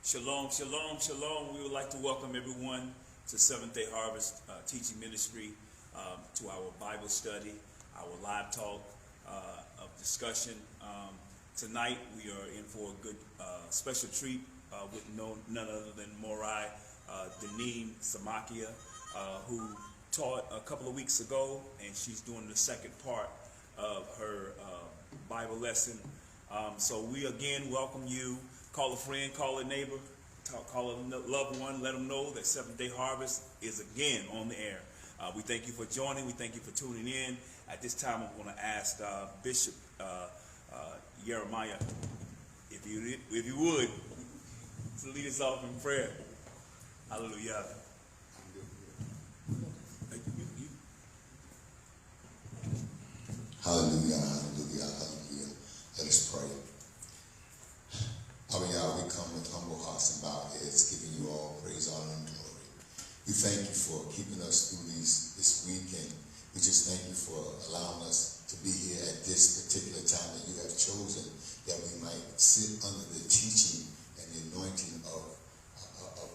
Shalom, shalom, shalom. We would like to welcome everyone to Seventh-day Harvest Teaching Ministry, to our Bible study, our live talk of discussion. Tonight we are in for a good special treat with none other than Morah Deneen Semakyah, who taught a couple of weeks ago, and she's doing the second part of her Bible lesson. So we again welcome you. Call a friend, call a neighbor, call a loved one, let them know that Seventh-day Harvest is again on the air. We thank you for joining. We thank you for tuning in. At this time, I'm going to ask Bishop Jeremiah, if you would, to lead us off in prayer. Hallelujah. Hallelujah, hallelujah, hallelujah. Let us pray. Our God, we come with humble hearts and bowed heads, giving you all praise, honor, and glory. We thank you for keeping us through this week, and we just thank you for allowing us to be here at this particular time that you have chosen, that we might sit under the teaching and the anointing of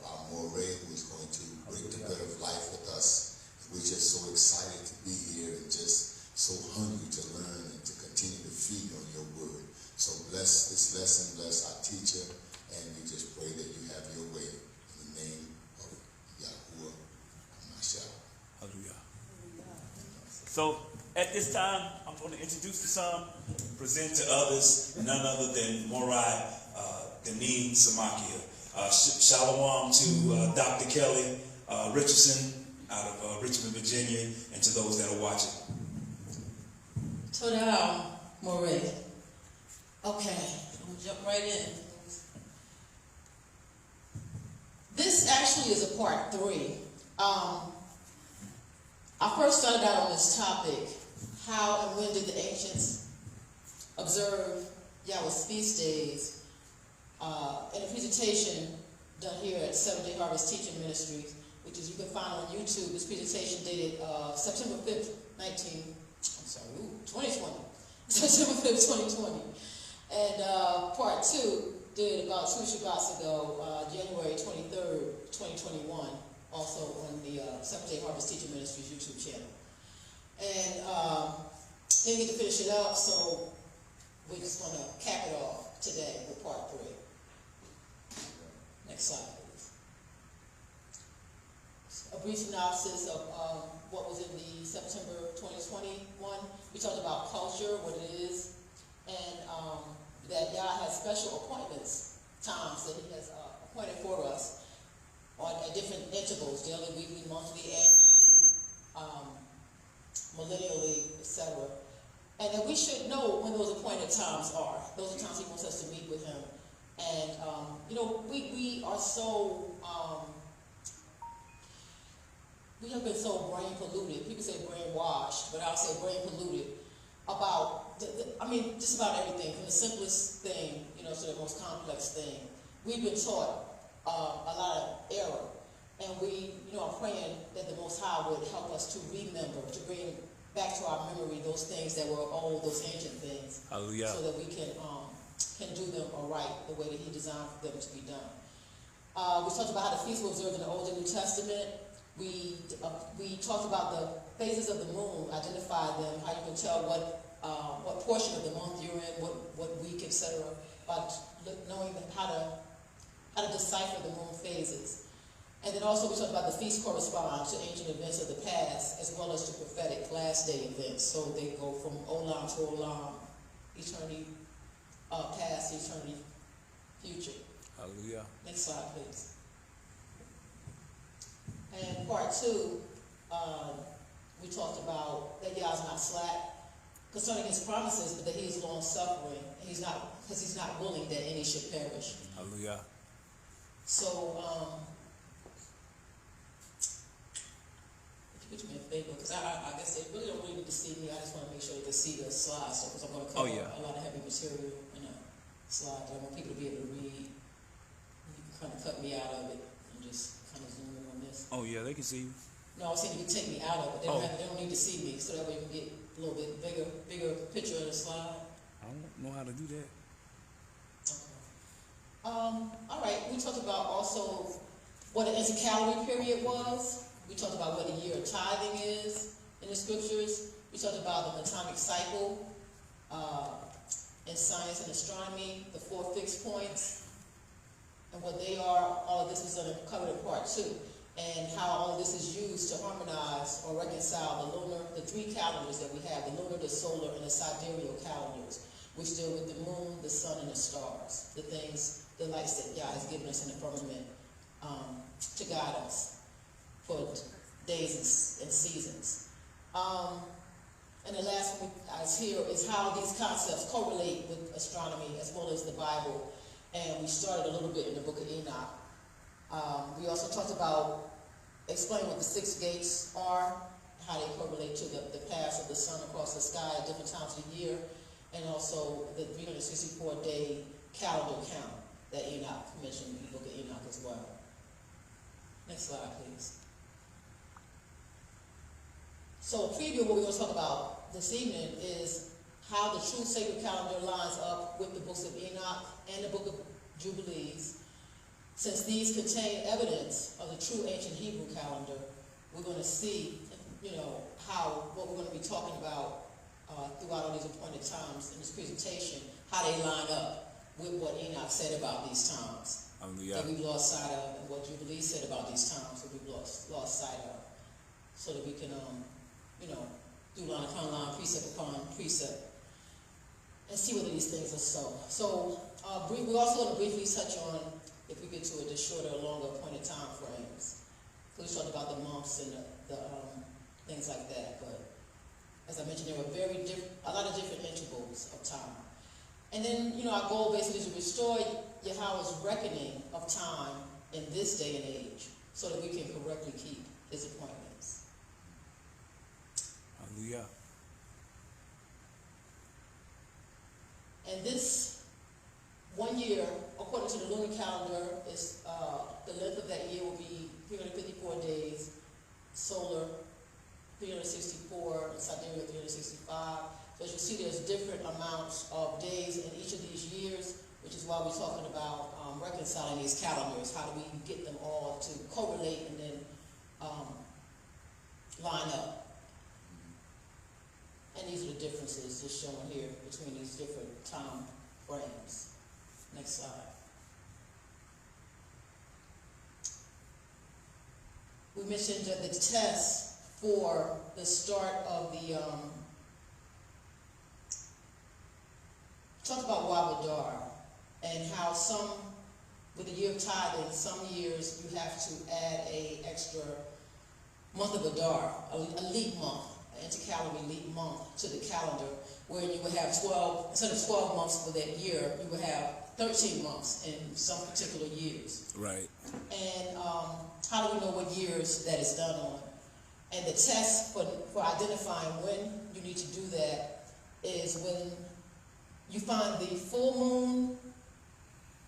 our Morah, who is going to break the bread of life with us. We're just so excited to be here and just so hungry to learn and to continue to feed on your word. So bless this lesson, bless our teacher, and we just pray that you have your way in the name of Yahuwah Mashiach. Hallelujah. So at this time, I'm going to introduce to some, present to others, none other than Morah Deneen Semakyah. Shalom to Dr. Kelly Richardson out of Richmond, Virginia, and to those that are watching. Toda Morah. Okay, I'm going to jump right in. This actually is a part 3. I first started out on this topic, how and when did the ancients observe Yahweh's feast days, in a presentation done here at Seventh-day Harvest Teaching Ministries, which is you can find on YouTube. This presentation dated September 5th, 2020. September 5th, 2020. And part 2 did about 2 Shabbats ago, January 23rd, 2021, also on the Seventh-day Harvest Teaching Ministries YouTube channel. And didn't get to finish it up, so we're just going to cap it off today with part 3. Next slide, please. A brief synopsis of what was in the September 2021. We talked about culture, what it is, and that Yah has special appointments, times that he has appointed for us at different intervals, daily, weekly, monthly, annually, millennially, etc. And that we should know when those appointed times are. Those are times he wants us to meet with him. And, we are so, we have been so brain polluted. People say brainwashed, but I'll say brain polluted about, just about everything, from the simplest thing, to the most complex thing. We've been taught a lot of error, and we, are praying that the Most High would help us to remember, to bring back to our memory those things that were old, those ancient things. Hallelujah. So that we can do them right the way that he designed for them to be done. We talked about how the feasts were observed in the Old and New Testament. We talked about the phases of the moon, identified them, how you can tell what portion of the month you're in, what week, etc. About knowing how to decipher the moon phases. And then also we talked about the feasts correspond to ancient events of the past, as well as to prophetic last day events. So they go from Olam to Olam, eternity past, eternity future. Hallelujah. Next slide, please. And part 2, we talked about that Yah is not slack concerning his promises, but that he is long suffering. Because he's not willing that any should perish. Hallelujah. So, if you could do me a favor, because I guess they really don't need to see me. I just want to make sure they can see the slides, because I'm going to cover a lot of heavy material in a slide that I want people to be able to read. You can kind of cut me out of it and just kind of zoom in on this. Oh yeah, they can see you. No, I was saying you can take me out of it. They don't need to see me, so that way you can get a little bit bigger picture of the slide. I don't know how to do that. Okay. All right. we talked about also what an intercalary period was. We talked about what a year of tithing is in the scriptures. We talked about the atomic cycle in science and astronomy, the 4 fixed points, and what they are. All of this was covered in part 2, and how all of this is used to harmonize or reconcile the 3 calendars that we have, the lunar, the solar, and the sidereal calendars, which deal with the moon, the sun, and the stars, the things, the lights that God has given us in the firmament to guide us for days and seasons. And the last one is here is how these concepts correlate with astronomy as well as the Bible. And we started a little bit in the book of Enoch. We also talked about explaining what the 6 gates are, how they correlate to the paths of the sun across the sky at different times of the year, and also the 364-day calendar count that Enoch mentioned in the book of Enoch as well. Next slide, please. So a preview of what we're going to talk about this evening is how the true sacred calendar lines up with the books of Enoch and the book of Jubilees. Since these contain evidence of the true ancient Hebrew calendar, we're going to see, how what we're going to be talking about throughout all these appointed times in this presentation, how they line up with what Enoch said about these times that we've lost sight of, and what Jubilee said about these times that we've lost sight of, so that we can, do line upon line, precept upon precept, and see whether these things are so. So we're also going to briefly touch on, if we get to it, the shorter or longer appointed time frames. So we talked about the months and the things like that, but as I mentioned, there were a lot of different intervals of time. And then, our goal basically is to restore Yahweh's reckoning of time in this day and age, so that we can correctly keep his appointments. Hallelujah. And this 1 year, according to the lunar calendar, is the length of that year will be 354 days, solar 364, and sidereal 365. So as you see, there's different amounts of days in each of these years, which is why we're talking about reconciling these calendars. How do we get them all to correlate and then line up? And these are the differences just shown here between these different time frames. Next slide. We mentioned that the test for the start of the talked about Wabadar and how with the year of tithing, some years you have to add a extra month of Adar, a leap month, an intercalary leap month to the calendar, where you would have 12, instead of 12 months for that year, you would have 13 months in some particular years. Right. And how do we know what years that is done on? And the test for identifying when you need to do that is when you find the full moon,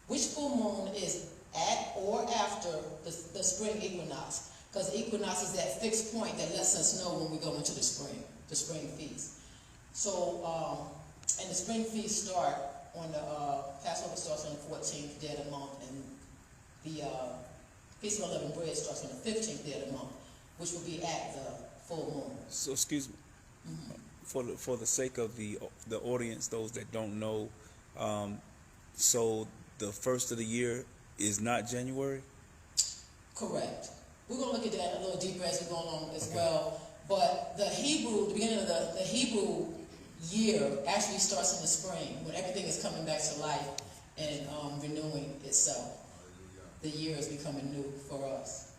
which full moon is at or after the spring equinox. Because equinox is that fixed point that lets us know when we go into the spring feast. So, and the spring feast start on Passover starts on the 14th day of the month, and the Feast of Unleavened Bread starts on the 15th day of the month, which will be at the full moon. So, excuse me, for the sake of the audience, those that don't know, so the first of the year is not January? Correct. We're going to look at that a little deeper as we go along as well. But the beginning of the Hebrew year actually starts in the spring, when everything is coming back to life and renewing itself. The year is becoming new for us.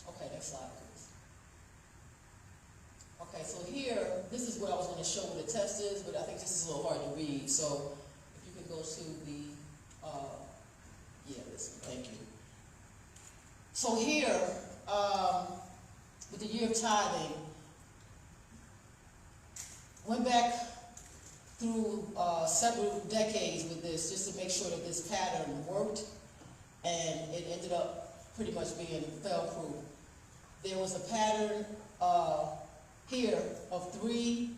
Okay, next slide, please. Okay, so here, this is what I was going to show what the test is, but I think this is a little hard to read. So if you can go to the, thank you. So here, with the year of tithing, went back through several decades with this just to make sure that this pattern worked, and it ended up pretty much being fail-proof. There was a pattern here of 3,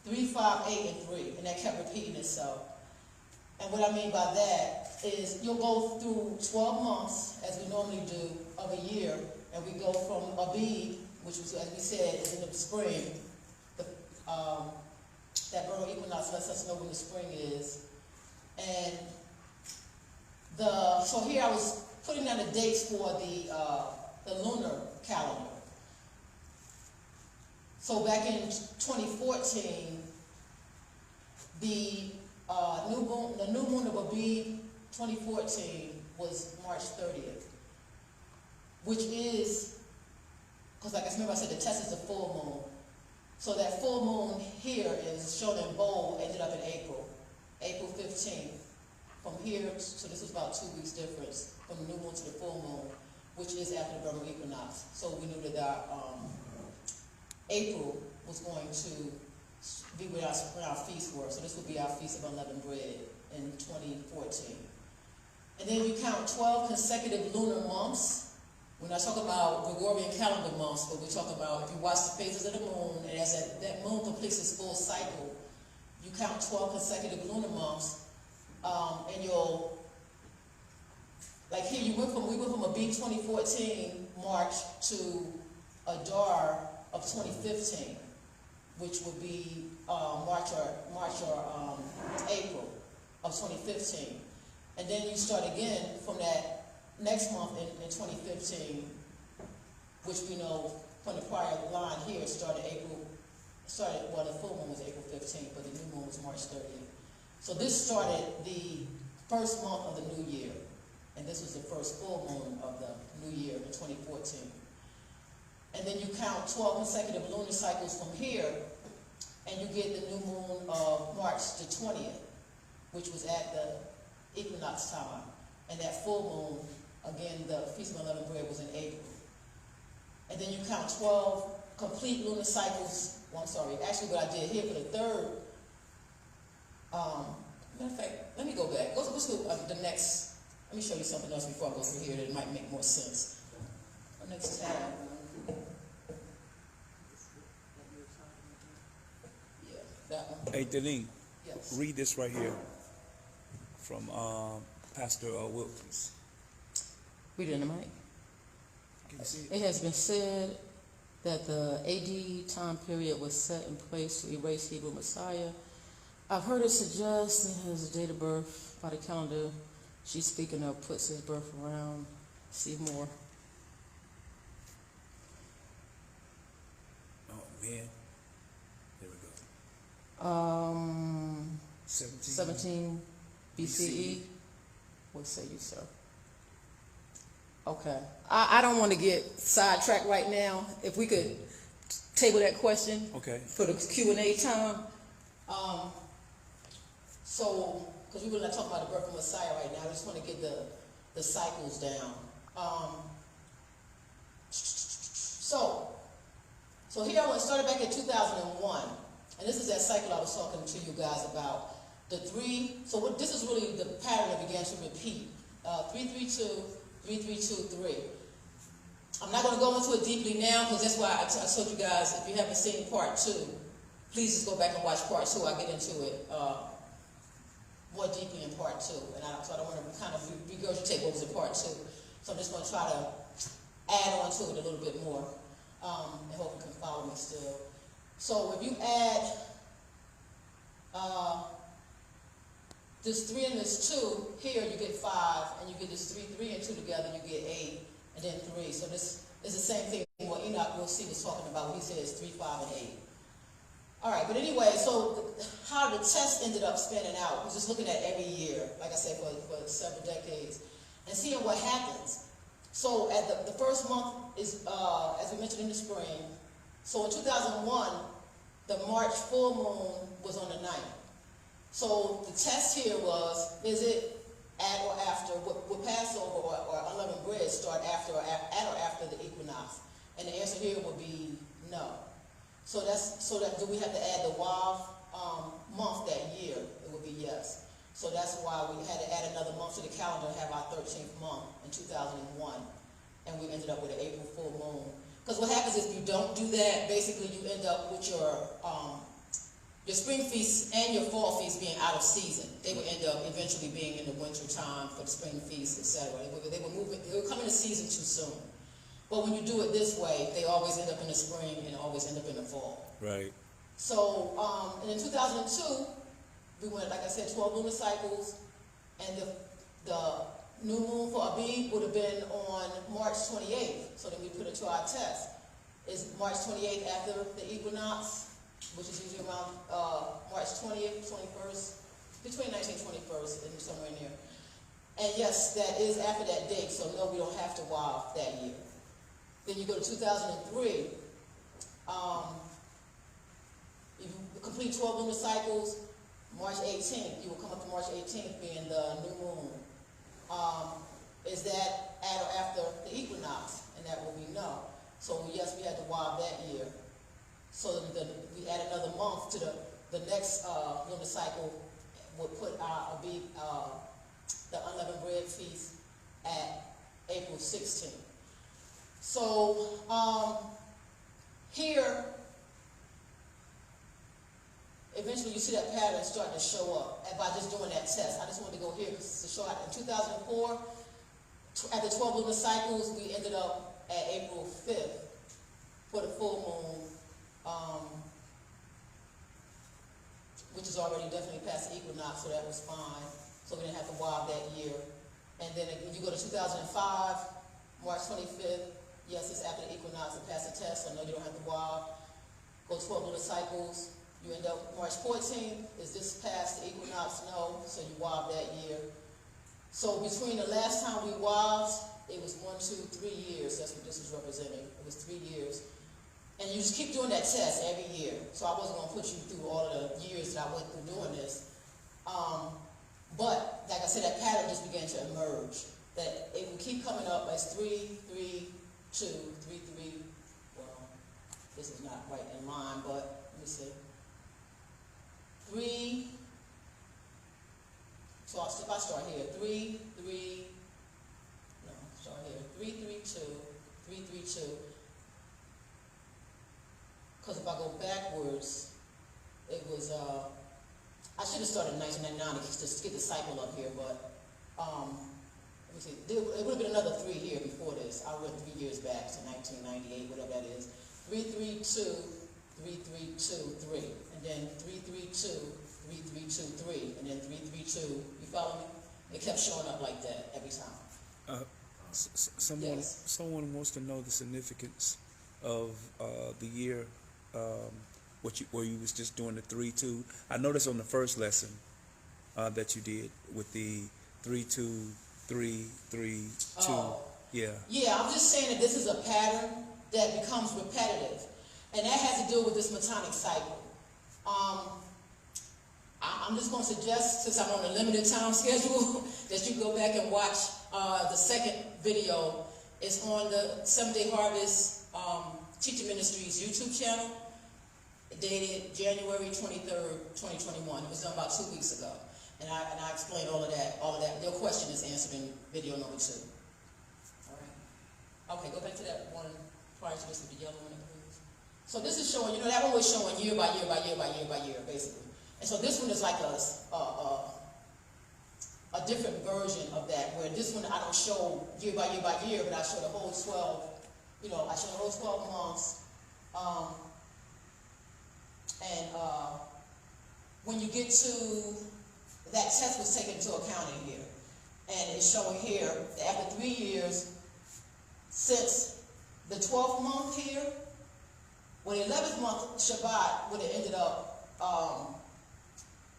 3, 5, 8, and 3, and that kept repeating itself. And what I mean by that is you'll go through 12 months, as we normally do, of a year, and we go from Abib, which was, as we said, is in the spring. That vernal equinox lets us know when the spring is. And so here I was putting down the dates for the lunar calendar. So back in 2014, the new moon of Abib 2014 was March 30th, which is, because like I remember I said the test is a full moon. So that full moon here is shown in bold, ended up in April 15th. From here, so this was about 2 weeks difference from the new moon to the full moon, which is after the vernal equinox. So we knew that our April was going to be when our feasts were. So this would be our Feast of Unleavened Bread in 2014. And then you count 12 consecutive lunar months. We're not talking about Gregorian calendar months, but we're talking about if you watch the phases of the moon, and as that moon completes its full cycle, you count 12 consecutive lunar months, and you'll, like here, we went from Abib 2014 March to Adar of 2015, which would be March or April of 2015, and then you start again from that next month in 2015, which we know from the prior line here, the full moon was April 15th, but the new moon was March 30th. So this started the first month of the new year, and this was the first full moon of the new year in 2014. And then you count 12 consecutive lunar cycles from here, and you get the new moon of March the 20th, which was at the equinox time. And that full moon, again, the Feast of Unleavened Bread was in April. And then you count 12 complete lunar cycles. Well, I'm sorry, actually what I did here for the third, matter of fact, let me go back. Go to the next, let me show you something else before I go through here that might make more sense. The next tab. Yeah, that one. Hey, Deneen, Yes. read this right here from Pastor Wilkins. Read it in the mic. Can you see it? It has been said that the AD time period was set in place to erase Hebrew Messiah. I've heard it suggest that his date of birth by the calendar she's speaking of puts his birth around. See more. Oh, man. There we go. 17 BCE. What say you, sir? Okay. I don't want to get sidetracked right now. If we could table that question Okay. for the Q&A time. So, because we were not talking about the birth of Messiah right now, I just want to get the cycles down. So here I started back in 2001, and this is that cycle I was talking to you guys about. The three, so what, this is really the pattern that began to repeat. 332, 3, 3, 2, 3. I'm not going to go into it deeply now because that's why I told you guys, if you haven't seen part 2, please just go back and watch part 2. I'll get into it more deeply in part 2. And so I don't want to kind of regurgitate what was in part 2. So I'm just going to try to add on to it a little bit more. And hope you can follow me still. So if you add this 3 and this 2, here you get 5, and you get this 3, 3 and 2 together, you get 8, and then 3. So this is the same thing what Enoch, we'll see, was talking about. He says 3, 5, and 8. All right, but anyway, so how the test ended up spanning out was just looking at every year, like I said, for several decades, and seeing what happens. So at the first month is, as we mentioned, in the spring. So in 2001, the March full moon was on the 9th. So the test here was, is it at or after, would Passover or unleavened bread start at or after the equinox? And the answer here would be no. So do we have to add the Wav month that year? It would be yes. So that's why we had to add another month to the calendar and have our 13th month in 2001. And we ended up with an April full moon. Because what happens is if you don't do that, basically you end up with your your spring feast and your fall feast being out of season. They would end up eventually being in the winter time for the spring feast, etc. They would come into season too soon. But when you do it this way, they always end up in the spring and always end up in the fall. Right. So, and in 2002, we went, like I said, 12 lunar cycles, and the new moon for Abib would have been on March 28th. So then we put it to our test. Is March 28th after the equinox, which is usually around March 20th, 21st, between 19th and 21st, and somewhere in there. And yes, that is after that date, so no, we don't have to WAV that year. Then you go to 2003, if you complete 12 lunar cycles, March 18th, you will come up to March 18th being the new moon. Is that at or after the equinox? And that will we know. So yes, we had to WAV that year. So we add another month to the next lunar cycle. Would put our the unleavened bread feast at April 16th. So here, eventually you see that pattern starting to show up by just doing that test. I just wanted to go here because it's a short. In 2004, at the 12 lunar cycles, we ended up at April 5th for the full moon, which is already definitely past the equinox, so that was fine. So we didn't have to WAV that year. And then you go to 2005, March 25th, yes, it's after the equinox and past the test, so no, you don't have to WAV. Go 12 lunar cycles, you end up March 14th, is this past the equinox? No, so you WAV that year. So between the last time we WAVed, it was 1, 2, 3 years, that's what this is representing. It was 3 years. And you just keep doing that test every year. So I wasn't going to put you through all of the years that I went through doing this. But, like I said, that pattern just began to emerge. That it would keep coming up as 3, 3, 2, 3, 3. Well, this is not right in line, but let me see. 3. So if I start here, 3, 3. No, start here. 3, 3, 2, 3, 3, 2. Because if I go backwards, it was, I should have started in 1999 to get the cycle up here, but let me see, it would have been another 3 here before this. I went 3 years back to 1998, whatever that is. 3, 3, 2, 3, 3, 2, 3. And then 3, 3, 2, 3, 3, 2, 3. And then 3, 3, 2. You follow me? It kept showing up like that every time. Someone wants to know the significance of the year where you was just doing the 3, 2. I noticed on the first lesson that you did with the 3, 2, 3, 3, 2. Yeah. Yeah, I'm just saying that this is a pattern that becomes repetitive, and that has to do with this metonic cycle. I'm just going to suggest, since I'm on a limited time schedule, that you go back and watch the second video. It's on the Seventh-day Harvest Teaching Ministries YouTube channel, dated January 23rd, 2021. It was done about 2 weeks ago. And I explained all of that. Your question is answered in video number 2. All right. Okay, go back to that one prior to this, with the yellow one, please. So this is showing, that one was showing year by year by year by year by year, basically. And so this one is like a different version of that, where this one I don't show year by year by year, but I show the whole 12, I show the whole 12 months. When you get to, that test was taken into account in here. And it's showing here that after 3 years, since the 12th month here, when the 11th month, Shabbat, would have ended up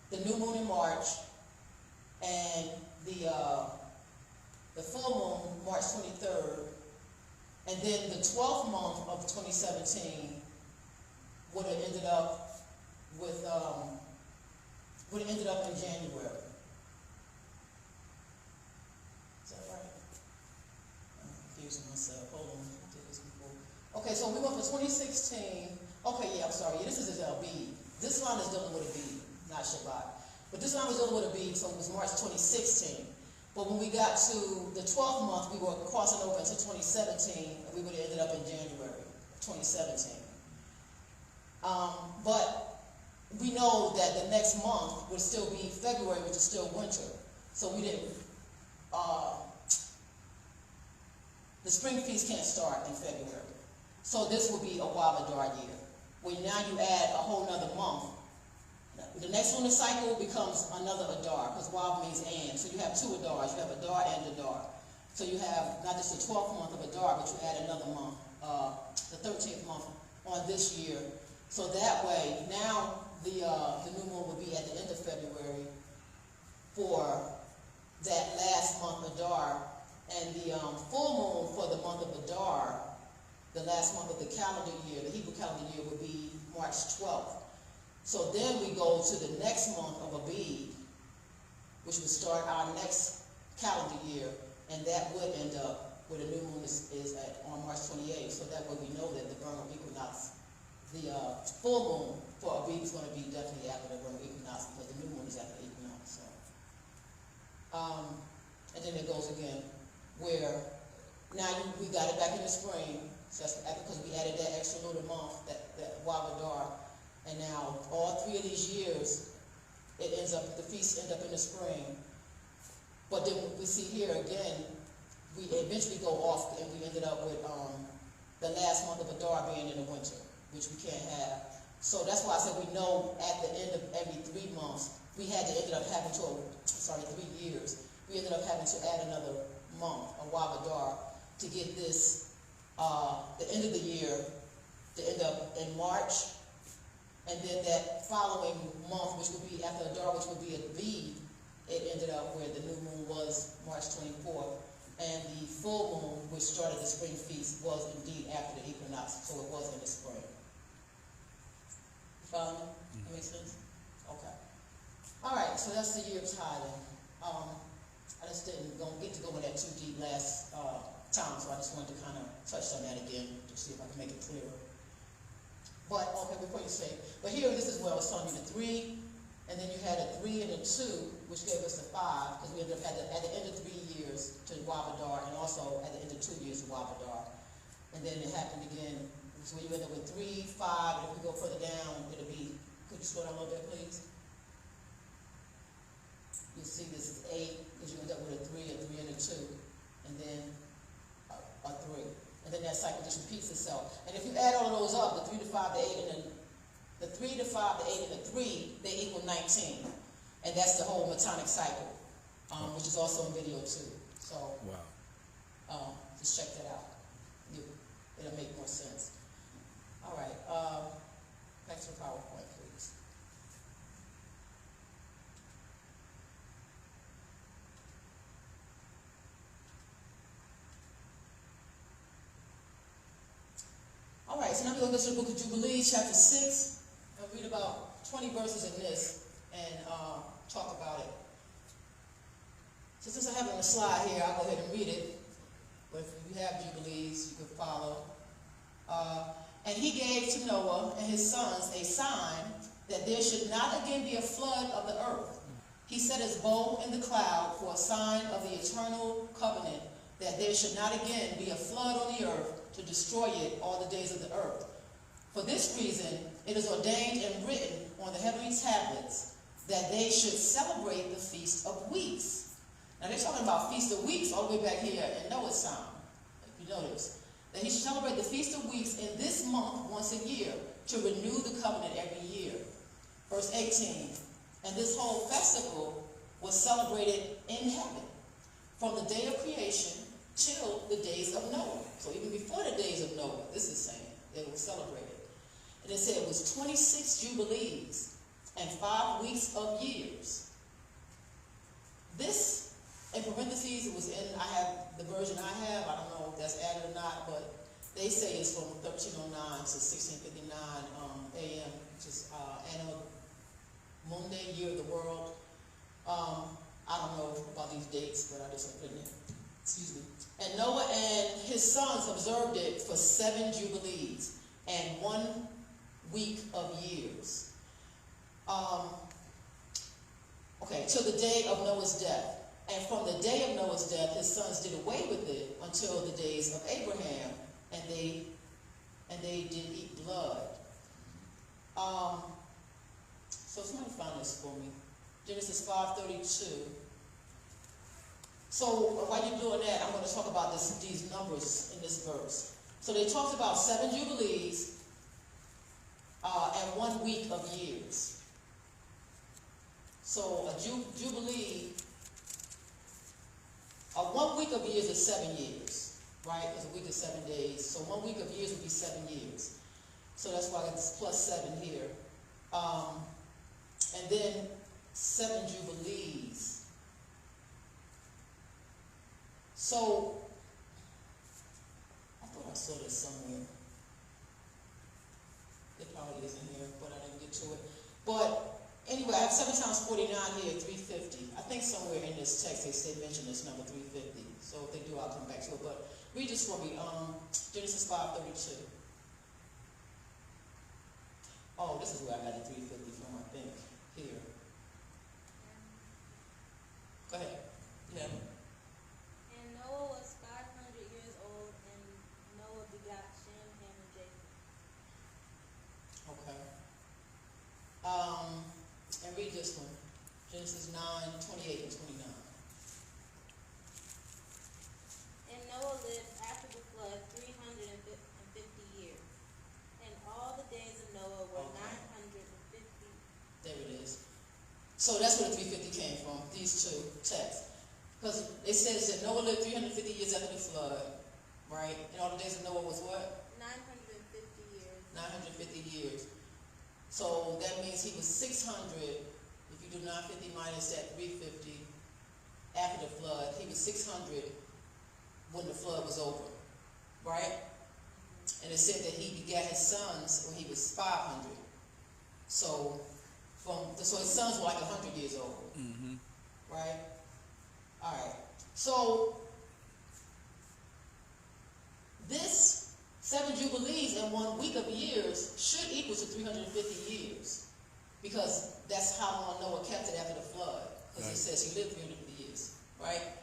the new moon in March, and the full moon, March 23rd, and then the 12th month of 2017 would have ended up with, would have ended up in January. Is that right? I'm confusing myself. Hold on. I did this before. Okay, so we went for 2016. Okay, yeah, I'm sorry. Yeah, this is a bead. This line is dealing with a bead, not Shabbat. But this line was dealing with a bead, so it was March 2016. But when we got to the 12th month, we were crossing over into 2017, and we would have ended up in January 2017. But we know that the next month would still be February, which is still winter. So we didn't, the spring feast can't start in February. So this will be a Wabadar year, where now you add a whole nother month. The next lunar cycle becomes another Adar, because Wab means and. So you have two Adars. You have Adar and Adar. So you have not just the 12th month of Adar, but you add another month, the 13th month on this year. So that way, now the new moon will be at the end of February for that last month Adar, and the full moon for the month of Adar, the last month of the calendar year, the Hebrew calendar year, would be March 12th. So then we go to the next month of Abib, which would start our next calendar year, and that would end up where the new moon is on March 28th. So that way we know that the vernal equinox, the full moon for Abib is going to be definitely after the vernal equinox, because the new moon is after the equinox. So, and then it goes again, where now we got it back in the spring. So that's because we added that extra lunar month, that Wabadar. And now, all 3 of these years, the feasts end up in the spring. But then we see here again, we eventually go off, and we ended up with the last month of Adar being in the winter, which we can't have. So that's why I said we know at the end of every 3 months, we had to end up having 3 years, we ended up having to add another month, a Wabadar, to get this, the end of the year, to end up in March. And then that following month, which would be after Adar, which would be Abib, it ended up where the new moon was March 24th. And the full moon, which started the spring feast, was indeed after the equinox, so it was in the spring. You follow me? That makes sense? Okay. All right, so that's the year of tithing. I just didn't get to go in that too deep last time, so I just wanted to kind of touch on that again to see if I can make it clearer. But, okay, before you say, but here, this is where I was telling you the 3, and then you had a 3 and a 2, which gave us the 5, because we ended up at the end of 3 years to Wabadar, and also at the end of 2 years to Wabadar. And then it happened again, so you end up with 3, 5, and if we go further down, it'll be, could you slow down a little bit, please? You'll see this is 8, because you end up with a 3 and a 2, and then a 3. And then that cycle just repeats itself. And if you add all of those up, the 3 to 5 to 8, and then the 3 to 5 to 8 and the 3, they equal 19. And that's the whole Metonic cycle, which is also in video too. So, wow. Just check that out. It'll make more sense. All right, back to the PowerPoint, please. All right, so now we're going to go to the book of Jubilees, chapter 6. I'll read about 20 verses in this and talk about it. So since I have it on the slide here, I'll go ahead and read it. But if you have Jubilees, you can follow. And he gave to Noah and his sons a sign that there should not again be a flood of the earth. He set his bow in the cloud for a sign of the eternal covenant, that there should not again be a flood on the earth to destroy it all the days of the earth. For this reason, it is ordained and written on the heavenly tablets that they should celebrate the Feast of Weeks. Now they're talking about Feast of Weeks all the way back here in Noah's time, if you notice. That he should celebrate the Feast of Weeks in this month once a year to renew the covenant every year. Verse 18, and this whole festival was celebrated in heaven from the day of creation till the days of Noah. So even before the days of Noah, this is saying that it was celebrated. And it said it was 26 jubilees and 5 weeks of years. This, in parentheses, it was in, I have the version I have, I don't know if that's added or not, but they say it's from 1309 to 1659 AM, which is Anno Mundi, Year of the World. I don't know about these dates, but I just put it in. Excuse me. And Noah and his sons observed it for 7 jubilees and 1 week of years. Okay, till the day of Noah's death. And from the day of Noah's death, his sons did away with it until the days of Abraham, and they did eat blood. So somebody find this for me. Genesis 5:32. So while you're doing that, I'm going to talk about these numbers in this verse. So they talked about 7 jubilees and 1 week of years. So a jubilee, 1 week of years is 7 years, right? Because a week is 7 days. So 1 week of years would be 7 years. So that's why I got this plus 7 here. And then 7 jubilees. So, I thought I saw this somewhere. It probably isn't here, but I didn't get to it. But anyway, I have 7 times 49 here, 350. I think somewhere in this text they mention this number 350. So if they do, I'll come back to it. But read this for me. Genesis 5:32. Oh, this is where I got the 350 from, I think. Here. Go ahead. Yeah. And Noah was 500 years old, and Noah begot Shem, Ham, and Japheth. Okay. And read this one. Genesis 9:28 and 29. And Noah lived after the flood 350 years. And all the days of Noah were 950. There it is. So that's where the 350 came from, these two texts. Because it says that Noah lived 350 years after the flood, right? And all the days of Noah was what? 950 years. 950 years. So that means he was 600. If you do 950 minus that 350 after the flood, he was 600 when the flood was over, right? And it said that he begat his sons when he was 500. So his sons were like 100 years old, right? All right. So this 7 jubilees and 1 week of years should equal to 350 years, because that's how long Noah kept it after the flood. Because It says he lived 350 years, right?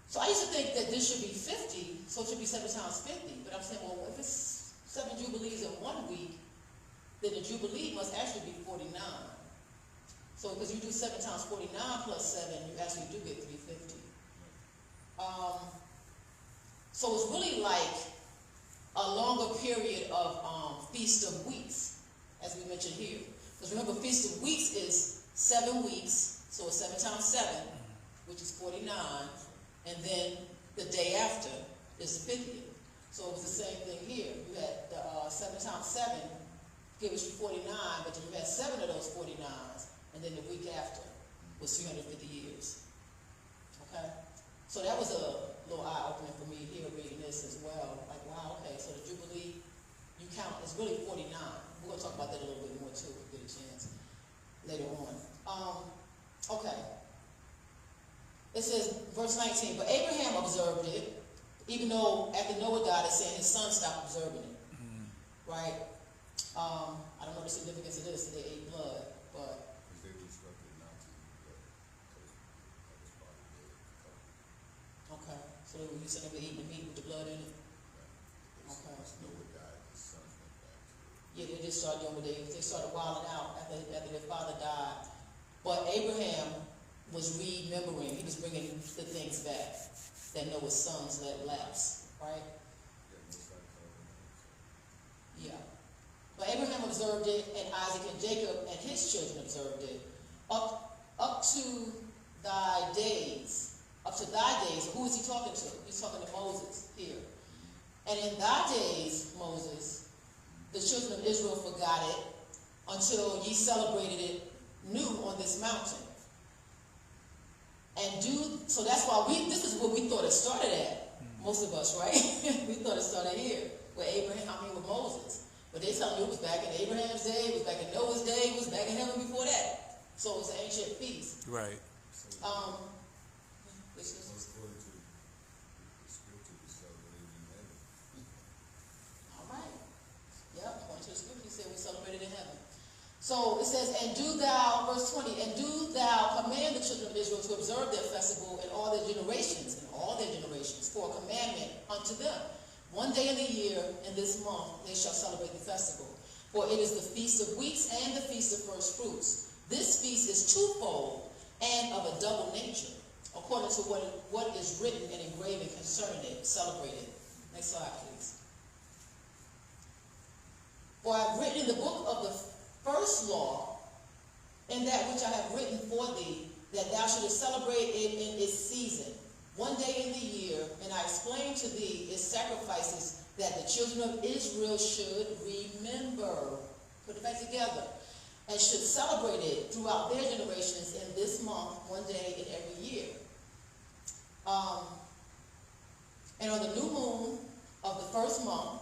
So I used to think that this should be 50, so it should be 7 times 50. But I'm saying, well, if it's 7 jubilees in 1 week, then the jubilee must actually be 49. So because you do 7 times 49 plus 7, you actually do get 350. So it's really like a longer period of Feast of Weeks, as we mentioned here. Because remember, Feast of Weeks is 7 weeks, so it's 7 times 7, which is 49. And then the day after is the 50th. So it was the same thing here. You had the 7 times 7 gives you 49, but then you had 7 of those 49s, and then the week after was 350 years. Okay? So that was a little eye-opening for me here reading this as well. Like, wow, okay, so the Jubilee, you count, it's really 49. We're going to talk about that a little bit more too if we get a chance later on. Okay. It says, verse 19, but Abraham observed it, even though after Noah died, it's saying his son stopped observing it. Right? I don't know the significance of this, they ate blood, but... Because they were instructed not to eat blood. Okay, so they were saying they were eating the meat with the blood in it? Okay. Once Noah died, his sons went back to it. Yeah, they just started doing what they started wilding out after their father died. But Abraham was remembering, he was bringing the things back that Noah's sons let lapse, right? Yeah. But Abraham observed it, and Isaac and Jacob and his children observed it. Up to thy days. Who is he talking to? He's talking to Moses here. And in thy days, Moses, the children of Israel forgot it until ye celebrated it new on this mountain. So that's why this is where we thought it started at, most of us, right? We thought it started here, with Moses. But they tell me it was back in Abraham's day, it was back in Noah's day, it was back in heaven before that. So it was an ancient feast. Right. This is, According to the scripture, we celebrated in heaven. all right. Yeah, according to the scripture, he said we celebrated in heaven. So it says, and do thou, verse 20, and do thou command the children of Israel to observe their festival in all their generations, for a commandment unto them. 1 day in the year, in this month, they shall celebrate the festival. For it is the Feast of Weeks and the Feast of First Fruits, This feast is twofold and of a double nature, according to what is written and engraven concerning it, celebrated. Next slide, please. For I have written in the book of the first law, in that which I have written for thee, that thou shouldest celebrate it in its season, one day in the year, and I explain to thee its sacrifices, that the children of Israel should remember. Put it back together. And should celebrate it throughout their generations in this month, one day in every year. And on the new moon of the first month,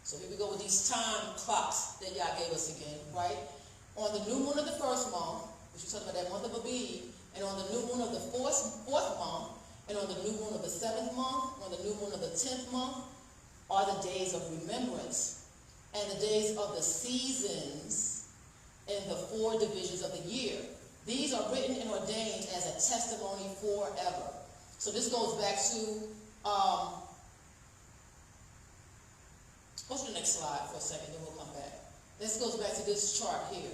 so here we go with these time clocks that y'all gave us again, right? On the new moon of the first month, which we talked about that month of Abib, and on the new moon of the fourth month, and on the new moon of the 7th month, on the new moon of the 10th month, are the days of remembrance, and the days of the seasons in the 4 divisions of the year. These are written and ordained as a testimony forever. So this goes back to, go to the next slide for a second, then we'll come back. This goes back to this chart here.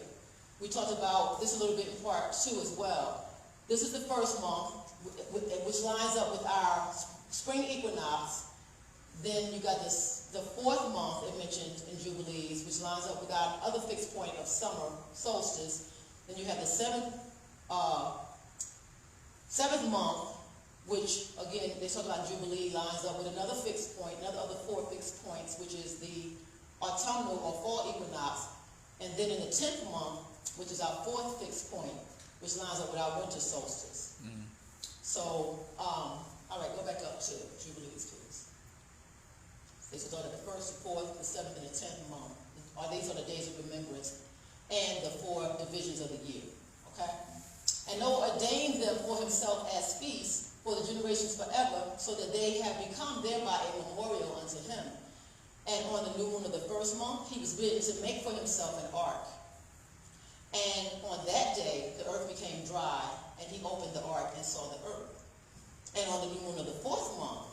We talked about this a little bit in part 2 as well. This is the first month, which lines up with our spring equinox. Then you got the 4th month it mentioned in Jubilees, which lines up with our other fixed point of summer solstice. Then you have the 7th month, which again they talk about Jubilee, lines up with another fixed point, other 4 fixed points, which is the autumnal or fall equinox. And then in the 10th month, which is our 4th fixed point, which lines up with our winter solstice. So, all right, go back up to Jubilees, please. These are the 1st, the 4th, the 7th, and the 10th month. These are the days of remembrance and the 4 divisions of the year. Okay? And Noah ordained them for himself as feasts for the generations forever, so that they have become thereby a memorial unto him. And on the new moon of the 1st month, he was bidden to make for himself an ark. And on that day, the earth became dry, and he opened the ark and saw the earth. And on the new moon of the 4th month,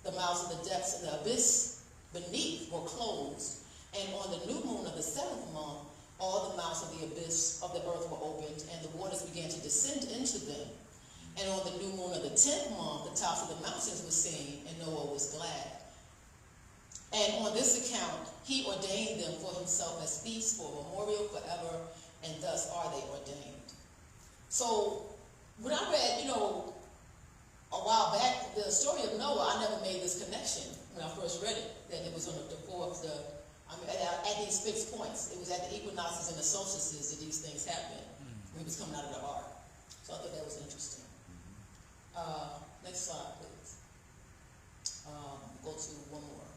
the mouths of the depths and the abyss beneath were closed. And on the new moon of the 7th month, all the mouths of the abyss of the earth were opened, and the waters began to descend into them. And on the new moon of the 10th month, the tops of the mountains were seen, and Noah was glad. And on this account, he ordained them for himself as feasts for a memorial forever, and thus are they ordained. So, when I read, a while back, the story of Noah, I never made this connection when I first read it, that it was on at these fixed points. It was at the equinoxes and the solstices that these things happened when he was coming out of the ark. So I thought that was interesting. Next slide, please. Go to one more.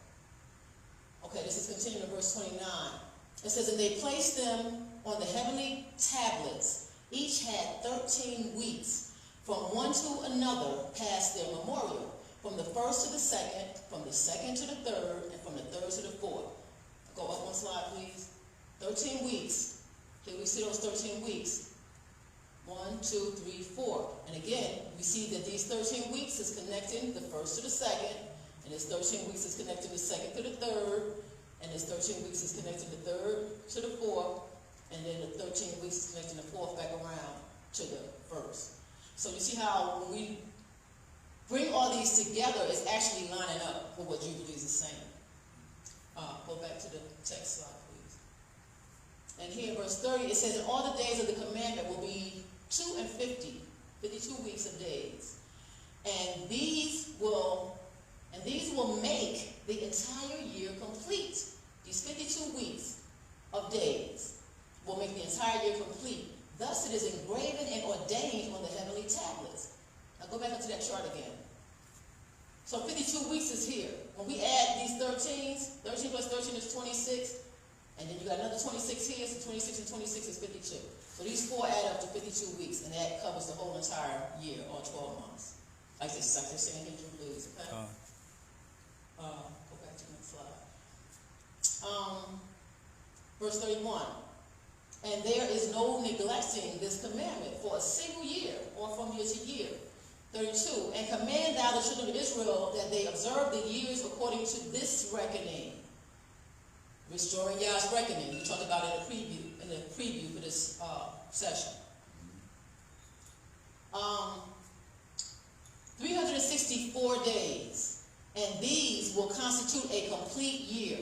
Okay, this is continuing in verse 29. It says, and they placed them on the heavenly tablets. Each had 13 weeks. From one to another past their memorial. From the 1st to the 2nd, from the 2nd to the 3rd, and from the 3rd to the 4th. Go up one slide, please. 13 weeks. Here we see those 13 weeks. 1, 2, 3, 4. And again, we see that these 13 weeks is connecting the 1st to the 2nd, and this 13 weeks is connecting the 2nd to the 3rd, and this 13 weeks is connecting the 3rd to the 4th, and then the 13 weeks is connecting the 4th back around to the 1st. So you see how when we bring all these together, it's actually lining up with what Jubilees is saying. Go back to the text slide, please. And here in verse 30, it says, and all the days of the commandment will be 2 and 50, 52 weeks of days. And these will make the entire year complete. These 52 weeks of days will make the entire year complete. Thus it is engraven and ordained on the heavenly tablets. Now go back up to that chart again. So 52 weeks is here. When we add these 13s, 13 plus 13 is 26, and then you got another 26 here, so 26 and 26 is 52. So these 4 add up to 52 weeks, and that covers the whole entire year, or 12 months. Like they're saying in Jubilees, okay? Go back to the next slide. Verse 31. And there is no neglecting this commandment for a single year, or from year to year. 32. And command thou the children of Israel that they observe the years according to this reckoning. Restoring Yah's reckoning. We talked about it in in the preview for this session. 364 days, and these will constitute a complete year.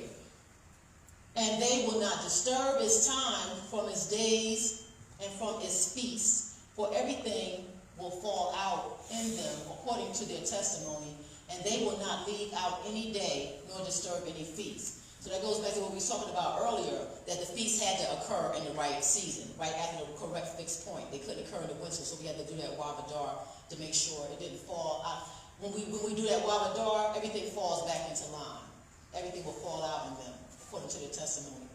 And they will not disturb its time from its days and from its feasts, for everything will fall out in them according to their testimony, and they will not leave out any day nor disturb any feast. So that goes back to what we were talking about earlier, that the feast had to occur in the right season, right after the correct fixed point. They couldn't occur in the winter, so we had to do that Wabadar to make sure it didn't fall out. When we do that Wabadar, everything falls back into line. Everything will fall out in them, according to their testimony.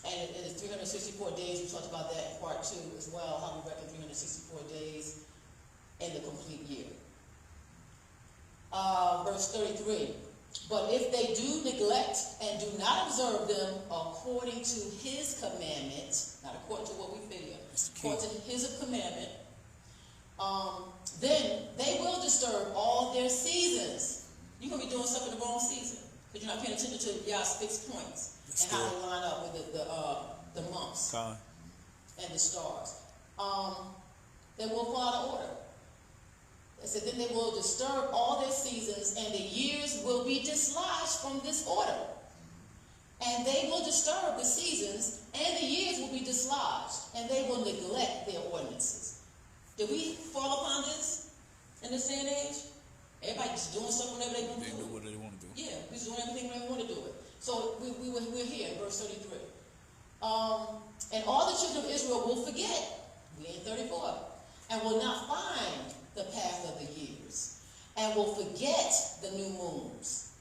And it is 364 days. We talked about that in part 2 as well, how we reckon 364 days in the complete year. Verse 33. But if they do neglect and do not observe them according to his commandment, not according to what we figure, according to his commandment, then they will disturb all their seasons. You're going to be doing stuff in the wrong season because you're not paying attention to y'all's fixed points and how they line up with the months and the stars. They will fall out of order. It said, then they will disturb all their seasons, and the years will be dislodged from this order. And they will disturb the seasons, and the years will be dislodged, and they will neglect their ordinances. Did we fall upon this in this day and age? Everybody just doing stuff whenever they want to do it. They do what they want to do. Yeah, we're just doing everything whenever we want to do it. So we're here in verse 33. And all the children of Israel will forget, we in 34, and will not find the path of the years, and will forget the new moons.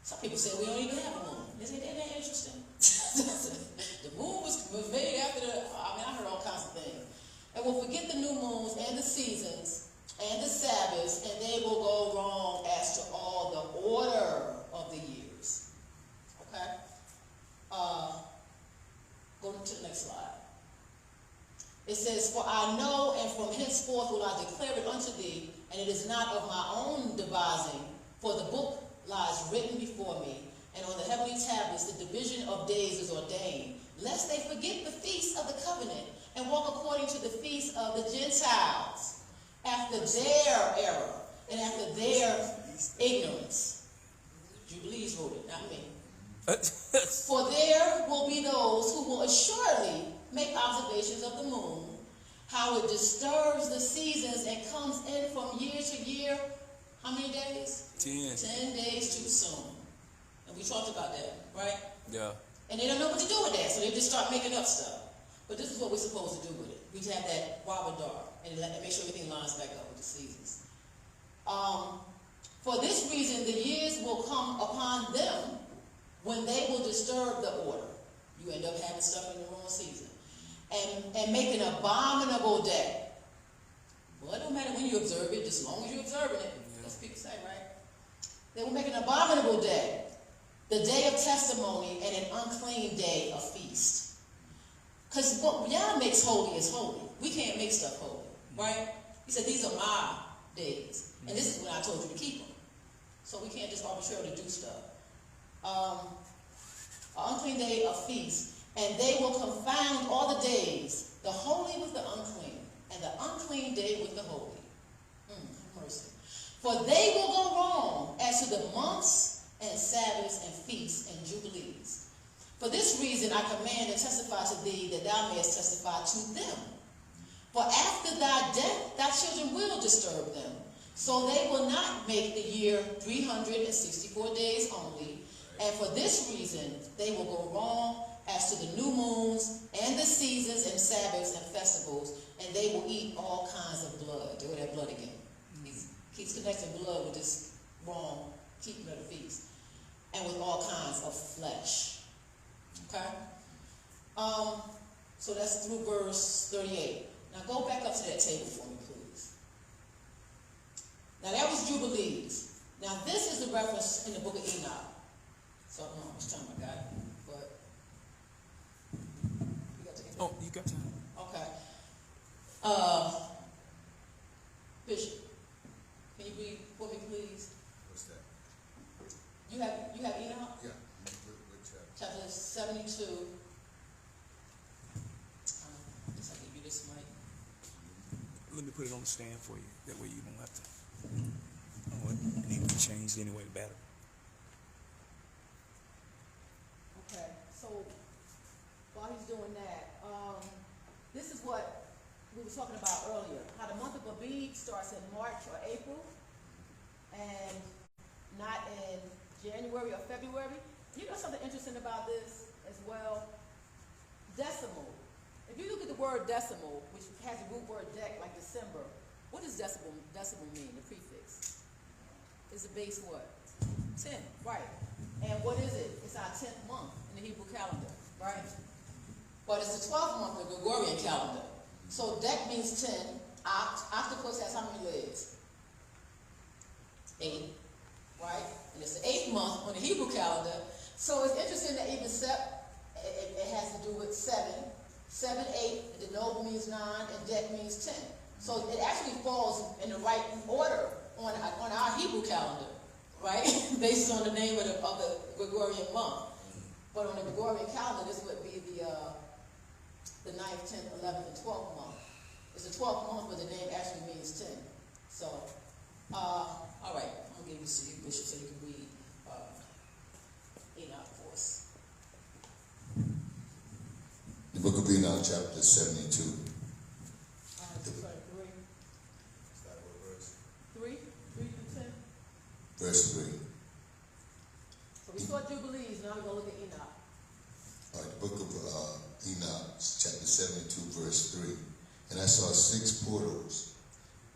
Some people say we don't even have a moon. Isn't that interesting? The moon was made after I heard all kinds of things. And will forget the new moons and the seasons and the Sabbaths, and they will go wrong as to all the order of the years. Okay? Go to the next slide. It says, for I know, and from henceforth will I declare it unto thee, and it is not of my own devising, for the book lies written before me, and on the heavenly tablets the division of days is ordained, lest they forget the feast of the covenant, and walk according to the feast of the Gentiles, after their error, and after their ignorance. Jubilees wrote it, not me. For there will be those who will assuredly make observations of the moon, how it disturbs the seasons and comes in from year to year. How many days? 10 days too soon. And we talked about that, right? Yeah. And they don't know what to do with that, so they just start making up stuff. But this is what we're supposed to do with it. We have that Wabadar and make sure everything lines back up with the seasons. For this reason, the years will come upon them when they will disturb the order. You end up having stuff in the wrong season. And make an abominable day. Well, it don't matter when you observe it, just as long as you're observing it. That's what people say, right? They will make an abominable day, the day of testimony, and an unclean day of feast. Because what Yah makes holy is holy. We can't make stuff holy, right? He said, these are my days. And this is when I told you to keep them. So we can't just arbitrarily do stuff. An unclean day of feast. And they will confound all the days, the holy with the unclean, and the unclean day with the holy. Mercy. For they will go wrong as to the months and Sabbaths and feasts and jubilees. For this reason I command and testify to thee, that thou mayest testify to them. For after thy death thy children will disturb them, so they will not make the year 364 days only. And for this reason they will go wrong as to the new moons and the seasons and Sabbaths and festivals, and they will eat all kinds of blood. There go that blood again. He keeps connecting blood with this wrong keeping of the feast, and with all kinds of flesh. Okay? So that's through verse 38. Now go back up to that table for me, please. Now that was Jubilees. Now this is the reference in the book of Enoch. So I don't know how much time I got, but you got to get Oh, you got time. Okay. Bishop, can you read for me, please? What's that? You have Enoch? Yeah. What chapter? Chapter 72, let me put it on the stand for you. That way you don't have to. Oh, it needs to be changed anyway, the battery. Okay, so while he's doing that, this is what we were talking about earlier, how the month of Abib starts in March or April, and not in January or February. You know something interesting about this as well? Decimal. If you look at the word decimal, which has the root word dec, like December, what does decimal mean, the prefix? Is the base what? 10, right. And what is it? It's our 10th month in the Hebrew calendar, right? But it's the 12th month in the Gregorian calendar. So dec means 10. Octopus has how many legs? 8, right? And it's the 8th month on the Hebrew calendar. So it's interesting that even it has to do with 7. 7, 8, the noble means 9, and dec means 10. So it actually falls in the right order on our Hebrew calendar, right? Based on the name of the Gregorian month. But on the Gregorian calendar, this would be the 9th, 10th, 11th, and 12th month. It's the 12th month, but the name actually means 10. So, all right, I'm going to give this to you, Bishop, so you can read Enoch for us. The book of Enoch, chapter 72. Sorry, 3. Start with verse 3 through 10. Verse 3. So we saw Jubilees, now we're going to look at Enoch. All right, the book of Enoch, chapter 72, verse 3. And I saw 6 portals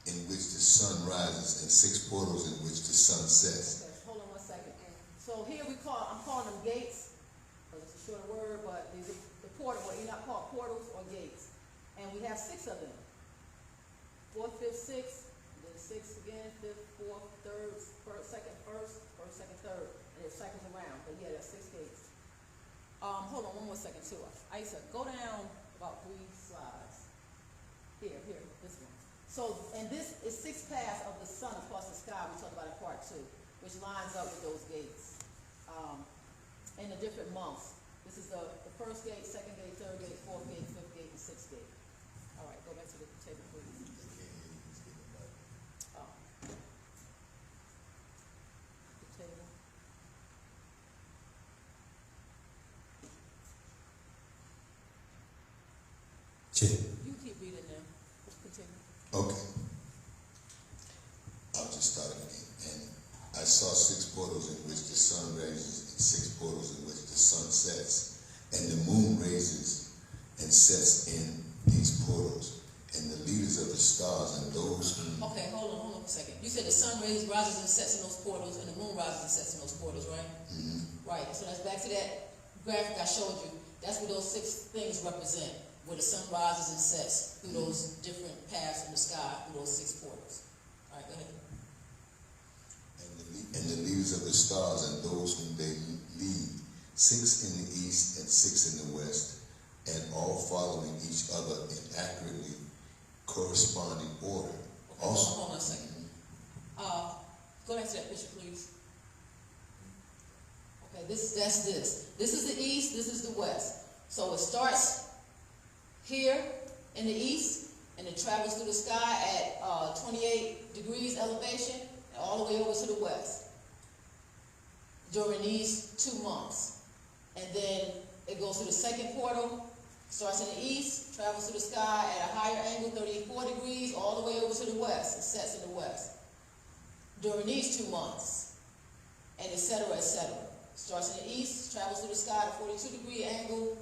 in which the sun rises, and 6 portals in which the sun sets. Okay, hold on 1 second. So here I'm calling them gates, because it's a shorter word, but the portal, what Enoch called portals or gates. And we have 6 of them. 4th, 5th, 6th, then 6th again, 5th, 4th, 3rd, 2nd, 1st, 2nd, 3rd, and it cycles around. But yeah, that's 6 gates. Hold on 1 more second too. Aisa, go down about 3 slides. Here, this one. So, and this is 6 paths of the sun across the sky. We talked about in part 2, which lines up with those gates in the different months. This is the first gate, second gate, third gate, fourth gate, fifth gate, and sixth gate. All right, go back to the table, please. Oh. The table. You keep reading now. Continue. Okay. I'll just start again. And I saw 6 portals in which the sun rises, and 6 portals in which the sun sets. And the moon raises and sets in these portals. And the leaders of the stars and those who... Okay, hold on a second. You said the sun rises and sets in those portals, and the moon rises and sets in those portals, right? Mm-hmm. Right. So that's back to that graphic I showed you. That's what those 6 things represent, where the sun rises and sets through those different paths in the sky, through those 6 portals. All right, go ahead. And the leaders of the stars and those whom they lead, 6 in the east and 6 in the west, and all following each other in accurately corresponding order. Okay, Also, hold on a second. Go back to that picture, please. Okay, that's this. This is the east, this is the west. So it starts here in the east, and it travels through the sky at 28 degrees elevation, all the way over to the west during these 2 months. And then it goes to the second portal, starts in the east, travels to the sky at a higher angle, 34 degrees, all the way over to the west. It sets in the west during these 2 months, and et cetera, et cetera. Starts in the east, travels to the sky at a 42-degree angle,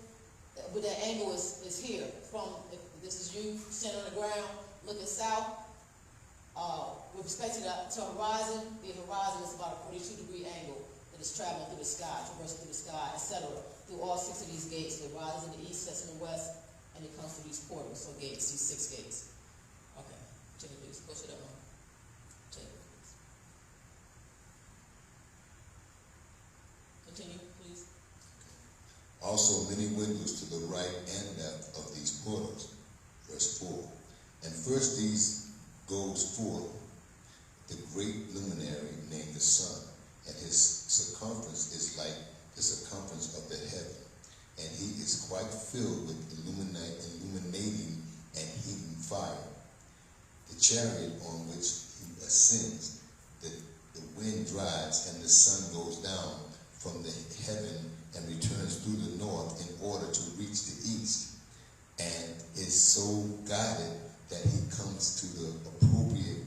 but that angle is here. If this is you sitting on the ground, looking south, with respect to the horizon, the horizon is about a 42-degree angle that is traveling through the sky, traversing through the sky, etc. Through all 6 of these gates. It rises in the east, sets in the west, and it comes through these portals, so gates, these 6 gates. Okay, take it, please. Go to that one. Take it, please. Continue, please. also many windows to the right and left of these portals. Verse 4. And first these goes forth the great luminary named the sun, and his circumference is like the circumference of the heaven, and he is quite filled with illuminating and heating fire. The chariot on which he ascends, the wind drives and the sun goes down from the heaven and returns through the north in order to reach the east, and is so guided that he comes to the appropriate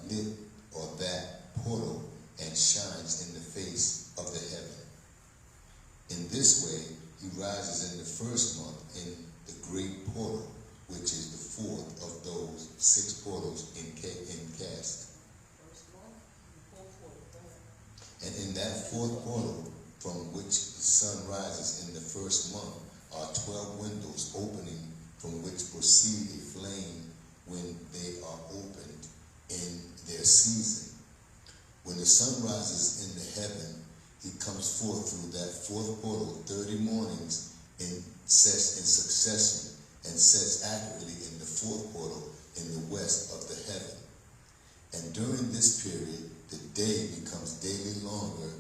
lit or that portal and shines in the face of the heaven. In this way, he rises in the first month in the great portal, which is the fourth of those 6 portals in cast. And in that fourth portal, from which the sun rises in the first month, are 12 windows opening, from which proceed a flame when they are opened in their season. When the sun rises in the heaven, he comes forth through that fourth portal 30 mornings in succession, and sets accurately in the fourth portal in the west of the heaven. And during this period, the day becomes daily longer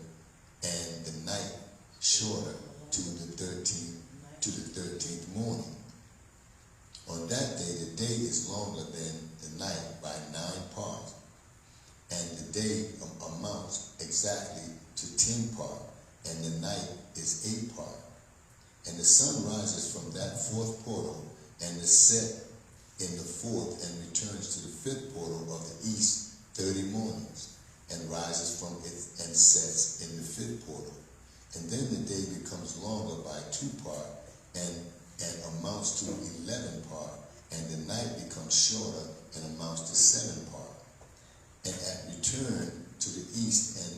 and the night shorter to the 13th morning. On that day, the day is longer than the night by 9 parts, and the day amounts exactly to 10 parts, and the night is 8 parts. And the sun rises from that fourth portal and is set in the fourth and returns to the fifth portal of the east 30 mornings, and rises from it and sets in the fifth portal. And then the day becomes longer by 2 parts and amounts to 11 parts, and the night becomes shorter and amounts to 7 parts. And at return to the east, and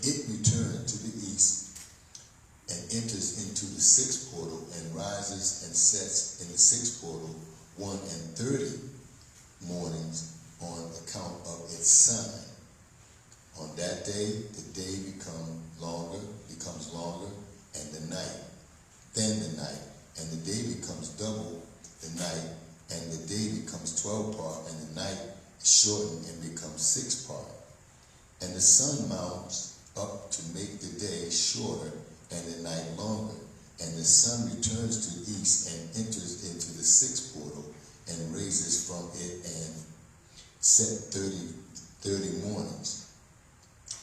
it returns to the east and enters into the 6th portal and rises and sets in the 6th portal 1:30 mornings on account of its sign. On that day, the day becomes longer, and the night than the night, and the day becomes double the night, and the day becomes 12 parts, and the night is shortened and becomes 6 parts. And the sun mounts up to make the day shorter and the night longer, and the sun returns to the east and enters into the 6th portal and raises from it and set 30 mornings.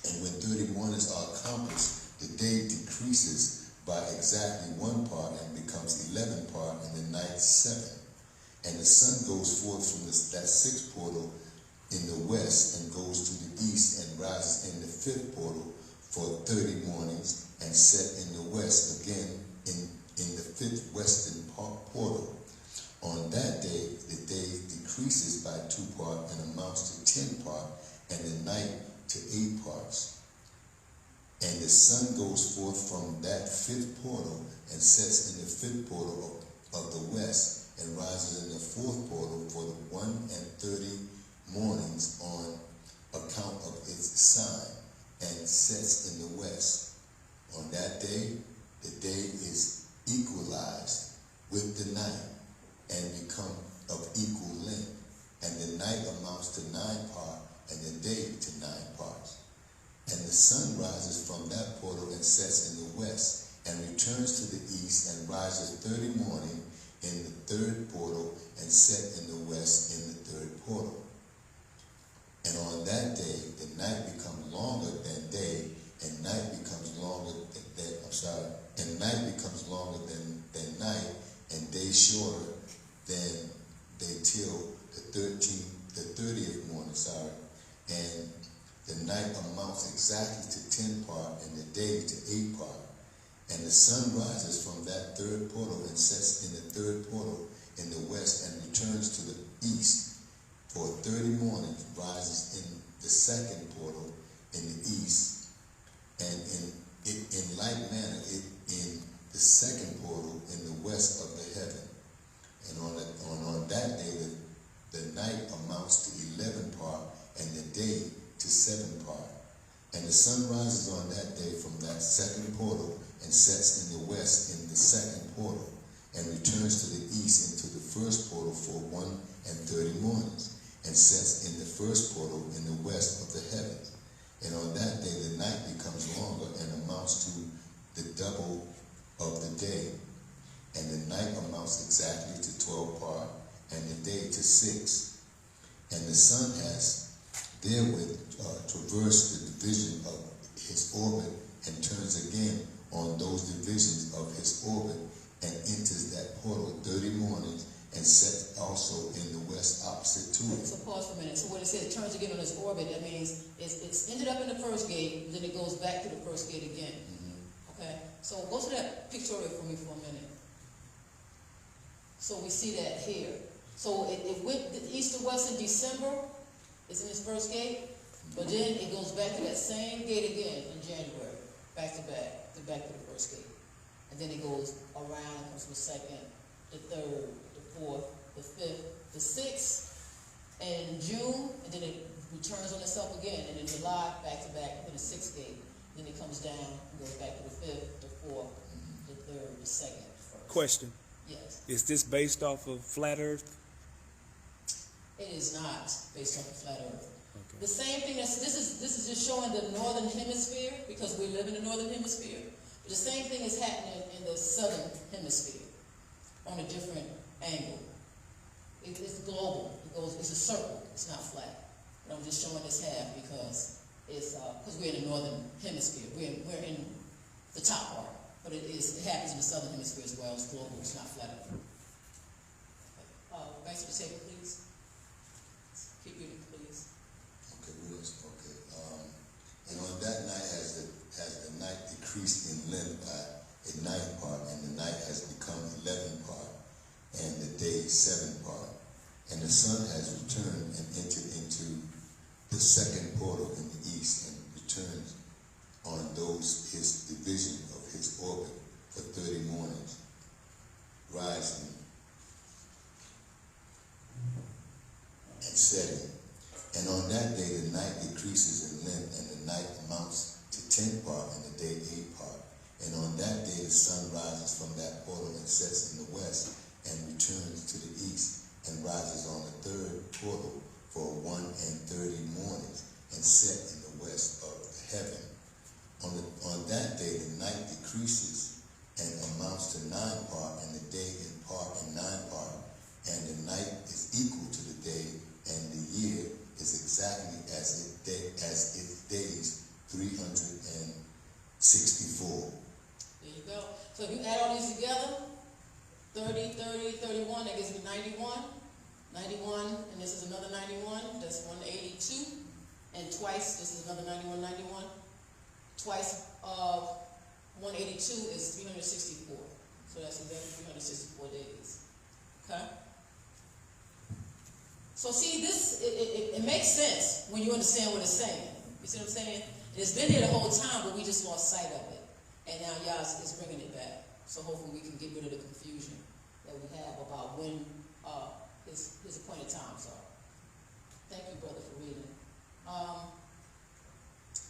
And when 30 mornings are accomplished, the day decreases by exactly 1 part and becomes 11 parts, and the night 7. And the sun goes forth from that 6th portal in the west and goes to the east and rises in the 5th portal for 30 mornings and set in the west again in the 5th western portal. On that day, the day decreases by 2 parts and amounts to 10 parts, and the night to 8 parts. And the sun goes forth from that 5th portal and sets in the 5th portal of the west and rises in the 4th portal for the 1:30 mornings on account of its sign, and sets in the west. On that day, the day is equalized with the night and become of equal length, and the night amounts to 9 parts and the day to 9 parts. And the sun rises from that portal and sets in the west and returns to the east and rises 30 morning in the 3rd portal and set in the west in the 3rd portal. And on that day, the night becomes longer than day, and night becomes longer than night, and day shorter than day till the 30th morning, and the night amounts exactly to 10 parts, and the day to 8 parts. And the sun rises from that 3rd portal and sets in the 3rd portal in the west and returns to the east for 30 mornings, rises in the 2nd portal in the east, and in like manner in the 2nd portal in the west of the heaven. And on that day, the night amounts to 11 parts, and the day to 7 parts. And the sun rises on that day from that 2nd portal and sets in the west in the 2nd portal, and returns to the east into the 1st portal for 1:30 mornings, and sets in the 1st portal in the west of the heavens. And on that day the night becomes longer and amounts to the double of the day, and the night amounts exactly to 12 parts, and the day to 6. And the sun has therewith traversed the division of his orbit, and turns again on those divisions of his orbit, and enters that portal 30 mornings, and sets also in the west opposite to it. So pause for a minute. So when it says it turns again on its orbit, that means it's ended up in the first gate, and then it goes back to the first gate again. Okay? So go to that pictorial for me for a minute. So we see that here. So it went east to west in December, it's in its first gate, but then it goes back to that same gate again in January, back to the first gate. And then it goes around and comes to the second, the third, the fourth, the fifth, the sixth, and in June, and then it returns on itself again, and in July, back to back, then the sixth gate. Then it comes down and goes back to the fifth, the fourth, the third, the second, the first. Question. Yes. Is this based off of flat earth? It is not based on the flat earth. Okay. The same thing this is just showing the northern hemisphere, because we live in the northern hemisphere. But the same thing is happening in the southern hemisphere on a different angle. It's global. It's a circle. It's not flat. But I'm just showing this half because it's we're in the northern hemisphere. We're in the top part, but it happens in the southern hemisphere as well. It's global. It's not flat earth. Back to the table, please. Keep reading, please. Okay, okay. And on that night has the night decreased in length by a ninth part, and the night has become 11 part, and the day 7 part. And the sun has returned and entered into the second portal in the east, and returns on those his division of his orbit for 30 mornings, rising and setting. And on that day the night decreases in length, and the night amounts to 10 part, and the day 8 part. And on that day the sun rises from that portal and sets in the west, and returns to the east, and rises on the third portal for 130 mornings, and set in the west of the heaven. On that day the night decreases and amounts to 9 part, and the day in part and 9 part, and the night is equal to the day, and the year is exactly as its days, 364. There you go. So if you add all these together, 30, 30, 31, that gives me 91. 91, and this is another 91, that's 182. And twice, this is another 91, 91. Twice of 182 is 364. So that's exactly 364 days. Okay? So see, this, it makes sense when you understand what it's saying. You see what I'm saying? It's been there the whole time, but we just lost sight of it. And now Yah is bringing it back. So hopefully we can get rid of the confusion that we have about when his appointed times are. Thank you, brother, for reading.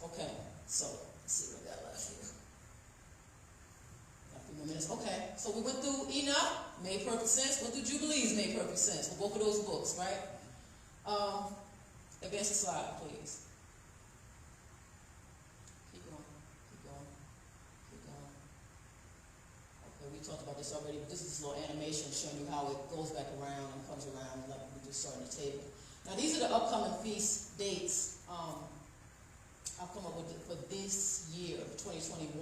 Okay, so let's see what I got left here. Got a few more minutes. Okay, so we went through Enoch, made perfect sense. Went through Jubilees, made perfect sense for both of those books, right? Advance the slide, please. Keep going, keep going, keep going. Okay, we talked about this already, but this is a little animation showing you how it goes back around and comes around, like we just saw on the table. Now these are the upcoming feast dates I've come up with for this year, 2021.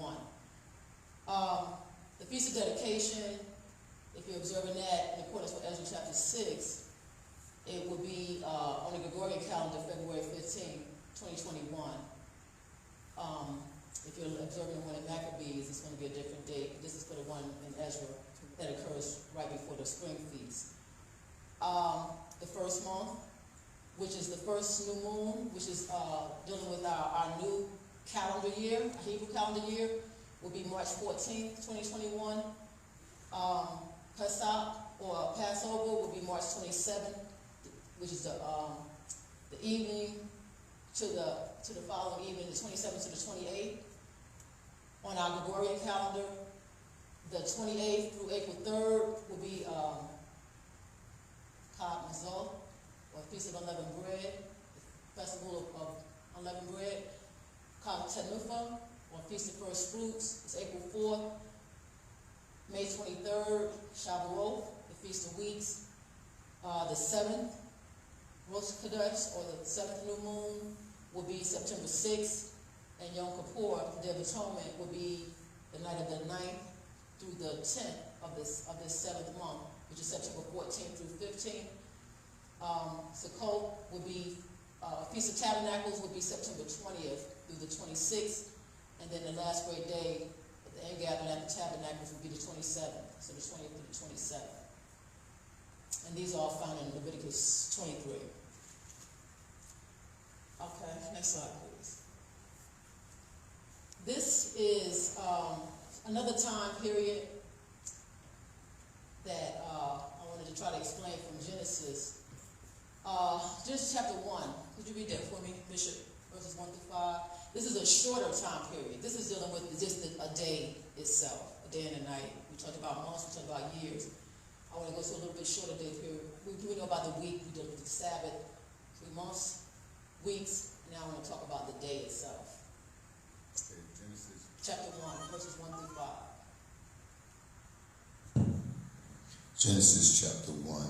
The Feast of Dedication, if you're observing that in accordance with Ezra chapter 6, it would be on the Gregorian calendar, February 15, 2021. If you're observing the one in Maccabees, it's going to be a different date. This is for the one in Ezra that occurs right before the spring feast. The first month, which is the first new moon, which is dealing with our new calendar year, our Hebrew calendar year, will be March 14th, 2021. Pesach, or Passover, will be March 27th, which is the evening to the following evening, the 27th to the 28th. On our Gregorian calendar, the 28th through April 3rd will be Chag Mazot, or Feast of Unleavened Bread, the Festival of Unleavened Bread. Chag Tenufa, or Feast of First Fruits, is April 4th. May 23rd, Shavuot, the Feast of Weeks. The seventh Rosh Chodesh, or the seventh new moon, will be September 6th, and Yom Kippur, the Day of Atonement, will be the night of the 9th through the 10th of this seventh month, which is September 14th through 15th. Sukkot will be, Feast of Tabernacles will be September 20th through the 26th, and then the last great day of the ingathering at the Tabernacles will be the 27th, so the 20th through the 27th. And these are all found in Leviticus 23. Okay, next slide, please. This is another time period that I wanted to try to explain from Genesis. Genesis chapter 1. Could you read that for me, Bishop? Verses 1 through 5. This is a shorter time period. This is dealing with just a day itself, a day and a night. We talked about months, we talked about years. I want to go to a little bit shorter day period. We know about the week, we deal with the Sabbath, 3 months, weeks, and now I want to talk about the day itself. Okay, Genesis Chapter 1, verses 1 through 5. Genesis chapter 1,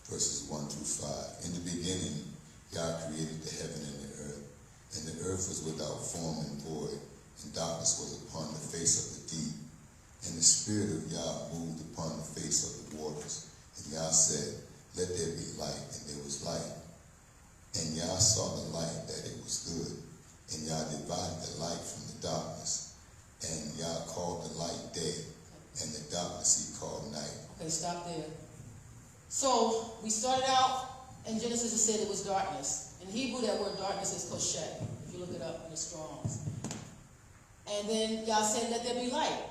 verses 1 through 5. In the beginning, Yah created the heaven and the earth was without form and void, and darkness was upon the face of the deep. And the Spirit of Yah moved upon the face of the waters. And Yah said, "Let there be light," and there was light. And Yah saw the light, that it was good. And Yah divided the light from the darkness. And Yah called the light day, and the darkness he called night. Okay, stop there. So, we started out in Genesis, it said it was darkness. In Hebrew, that word darkness is kosheh, if you look it up in the Strongs. And then Yah said, "Let there be light."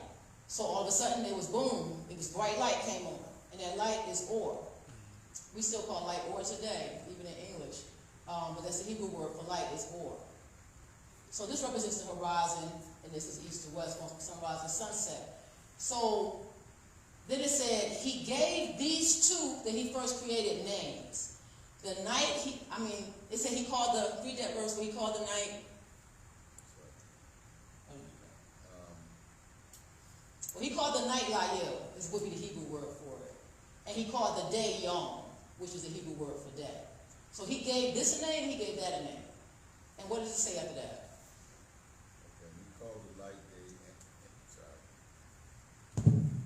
So all of a sudden, it was boom, it was bright light came on. And that light is or. We still call light or today, even in English. But that's the Hebrew word for light is or. So this represents the horizon, and this is east to west, sunrise and sunset. So then it said, he gave these two that he first created names. The night, it said he called read that verse where he called the night. Well, he called the night Layel, this would be the Hebrew word for it. And he called the day Yom, which is the Hebrew word for day. So he gave this a name, he gave that a name. And what does it say after that? Okay, he called the light day,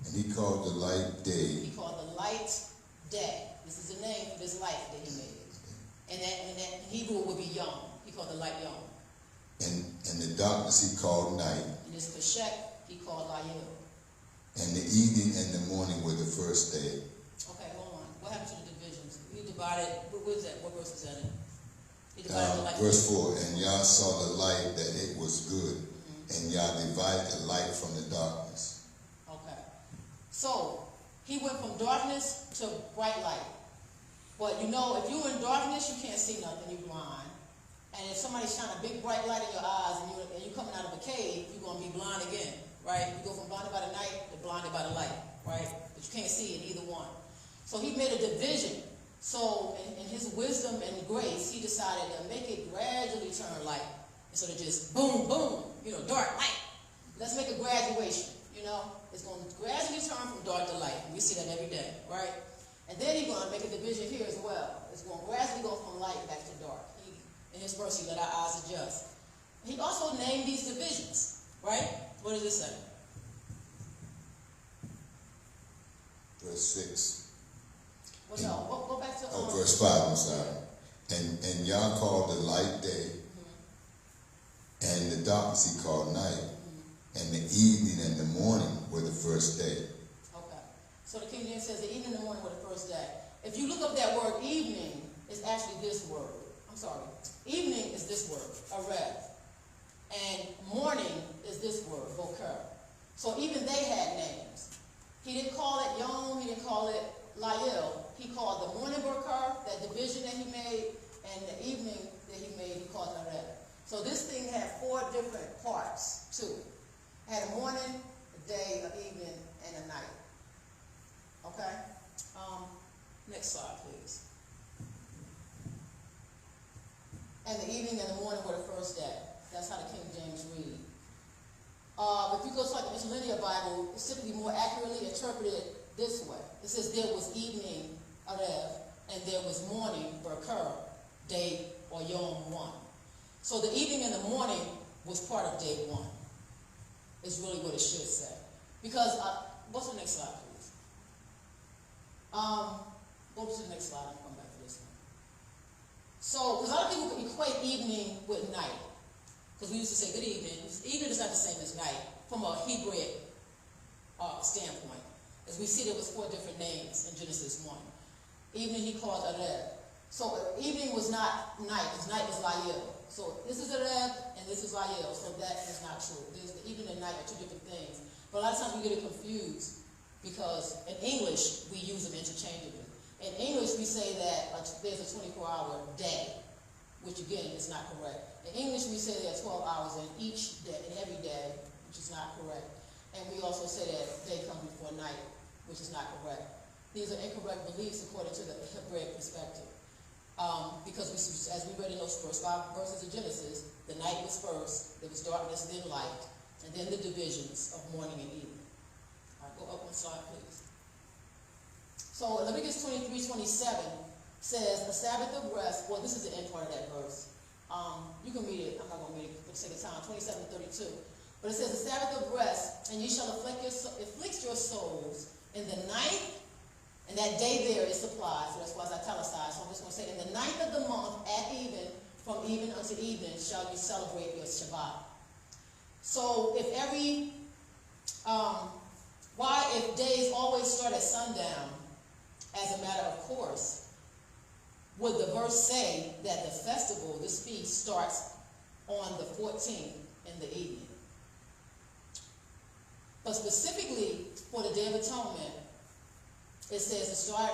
and he called the light day. He called the light day. This is the name for this light that he made. And that Hebrew would be Yom. He called the light Yom. And the darkness he called night. And this Kashek, he called Layel. And the evening and the morning were the first day. Okay, hold on. What happened to the divisions? He divided, what is that? What verse is that in? He divided the light. Verse 4, and Yah saw the light that it was good, and Yah divided the light from the darkness. Okay. So, he went from darkness to bright light. But you know, if you're in darkness, you can't see nothing, you're blind. And if somebody's shining a big bright light in your eyes and you're coming out of a cave, you're going to be blind again. Right? You go from blinded by the night to blinded by the light, right? But you can't see in either one. So he made a division. So in his wisdom and grace, he decided to make it gradually turn light. Instead of just boom, boom, dark, light. Let's make a graduation, It's going to gradually turn from dark to light. And we see that every day, right? And then he's going to make a division here as well. It's going to gradually go from light back to dark. In his mercy, let our eyes adjust. He also named these divisions, right? What does it say? Verse 6. Well, no, go back to... verse 5, I'm sorry. And Yah called the light day, and the darkness he called night, and the evening and the morning were the first day. Okay. So the King James says the evening and the morning were the first day. If you look up that word evening, it's actually this word. I'm sorry. Evening is this word, arev. And morning is this word, boker. So even they had names. He didn't call it Yom, he didn't call it Layel. He called the morning boker, that division that he made, and the evening that he made, he called it Arev. So this thing had 4 different parts, too. It had a morning, a day, an evening, and a night. Okay? Next slide, please. And the evening and the morning were the first day. That's how the King James read. If you go to like the Interlinear Bible, it's typically more accurately interpreted this way. It says there was evening Arev, and there was morning, Berker, day or Yom 1. So the evening and the morning was part of day 1, is really what it should say. Because, what's the next slide, please? Go to the next slide and come back to this one. So, because a lot of people equate evening with night. Because we used to say good evening. Evening is not the same as night from a Hebrew standpoint. As we see, there was 4 different names in Genesis 1. Evening he called Arev. So evening was not night, because night was Layel. So this is Arev and this is Layel. So that is not true. There's the evening and night are 2 different things. But a lot of times we get it confused because in English we use them interchangeably. In English we say that there's a 24-hour day, which again is not correct. In English we say there are 12 hours in each day, in every day, which is not correct. And we also say that day comes before night, which is not correct. These are incorrect beliefs according to the Hebraic perspective. Because as we read in those first 5 verses of Genesis, the night was first, there was darkness, then light, and then the divisions of morning and evening. All right, go up 1 slide, please. So Leviticus 23:27 says, the Sabbath of rest, well, this is the end part of that verse. You can read it, I'm not going to read it for the sake of time, 27:32. But it says, the Sabbath of rest, and ye shall afflict your souls in the ninth, and that day there is supplied, so that's why it's italicized. So I'm just going to say, in the ninth of the month, at even, from even unto even, shall you celebrate your Shabbat. So if if days always start at sundown, as a matter of course, would the verse say that the festival, this feast, starts on the 14th in the evening? But specifically for the Day of Atonement, it says to start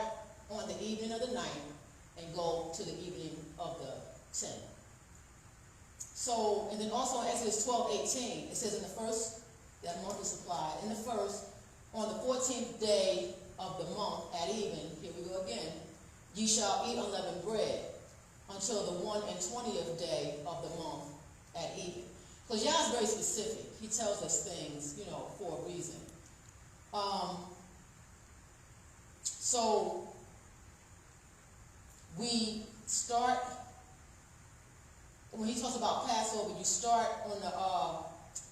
on the evening of the 9th and go to the evening of the 10th. So, and then also in Exodus 12:18, it says in the first, that month is supplied, in the first, on the 14th day of the month at even, here we go again, ye shall eat unleavened bread until the 21st day of the month at even. Because Yah is very specific. He tells us things, for a reason. So we start, when he talks about Passover, you start on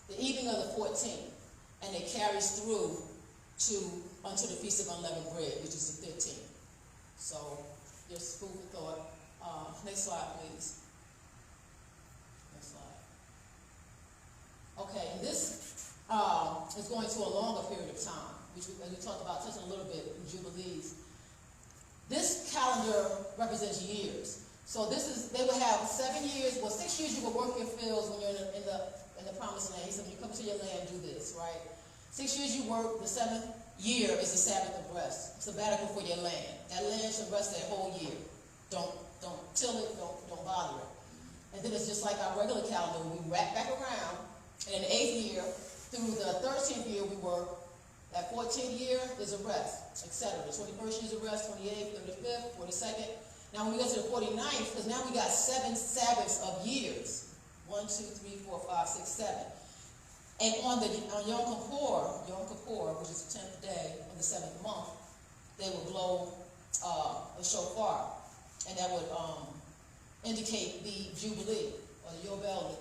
the evening of the 14th, and it carries through unto the Feast of Unleavened Bread, which is the 15th. So just food for thought. Next slide, please. Next slide. Okay, and this is going to a longer period of time, which we talked about, touching a little bit in Jubilees. This calendar represents years. So they would have 7 years, 6 years you would work your fields when you're in the promised land. He said, when you come to your land, do this, right? 6 years you work, the 7th year is the Sabbath of rest, sabbatical for your land. That land should rest that whole year. Don't till it, don't bother it. And then it's just like our regular calendar, we wrap back around, and in the 8th year, through the 13th year we work, that 14th year is a rest, etc. The 21st year is a rest, 28th, 35th, 42nd. Now when we go to the 49th, because now we got 7 Sabbaths of years. 1, 2, 3, 4, 5, 6, 7. And on Yom Kippur, which is the 10th day of the 7th month, they would blow a shofar, and that would indicate the Jubilee, or the Yobel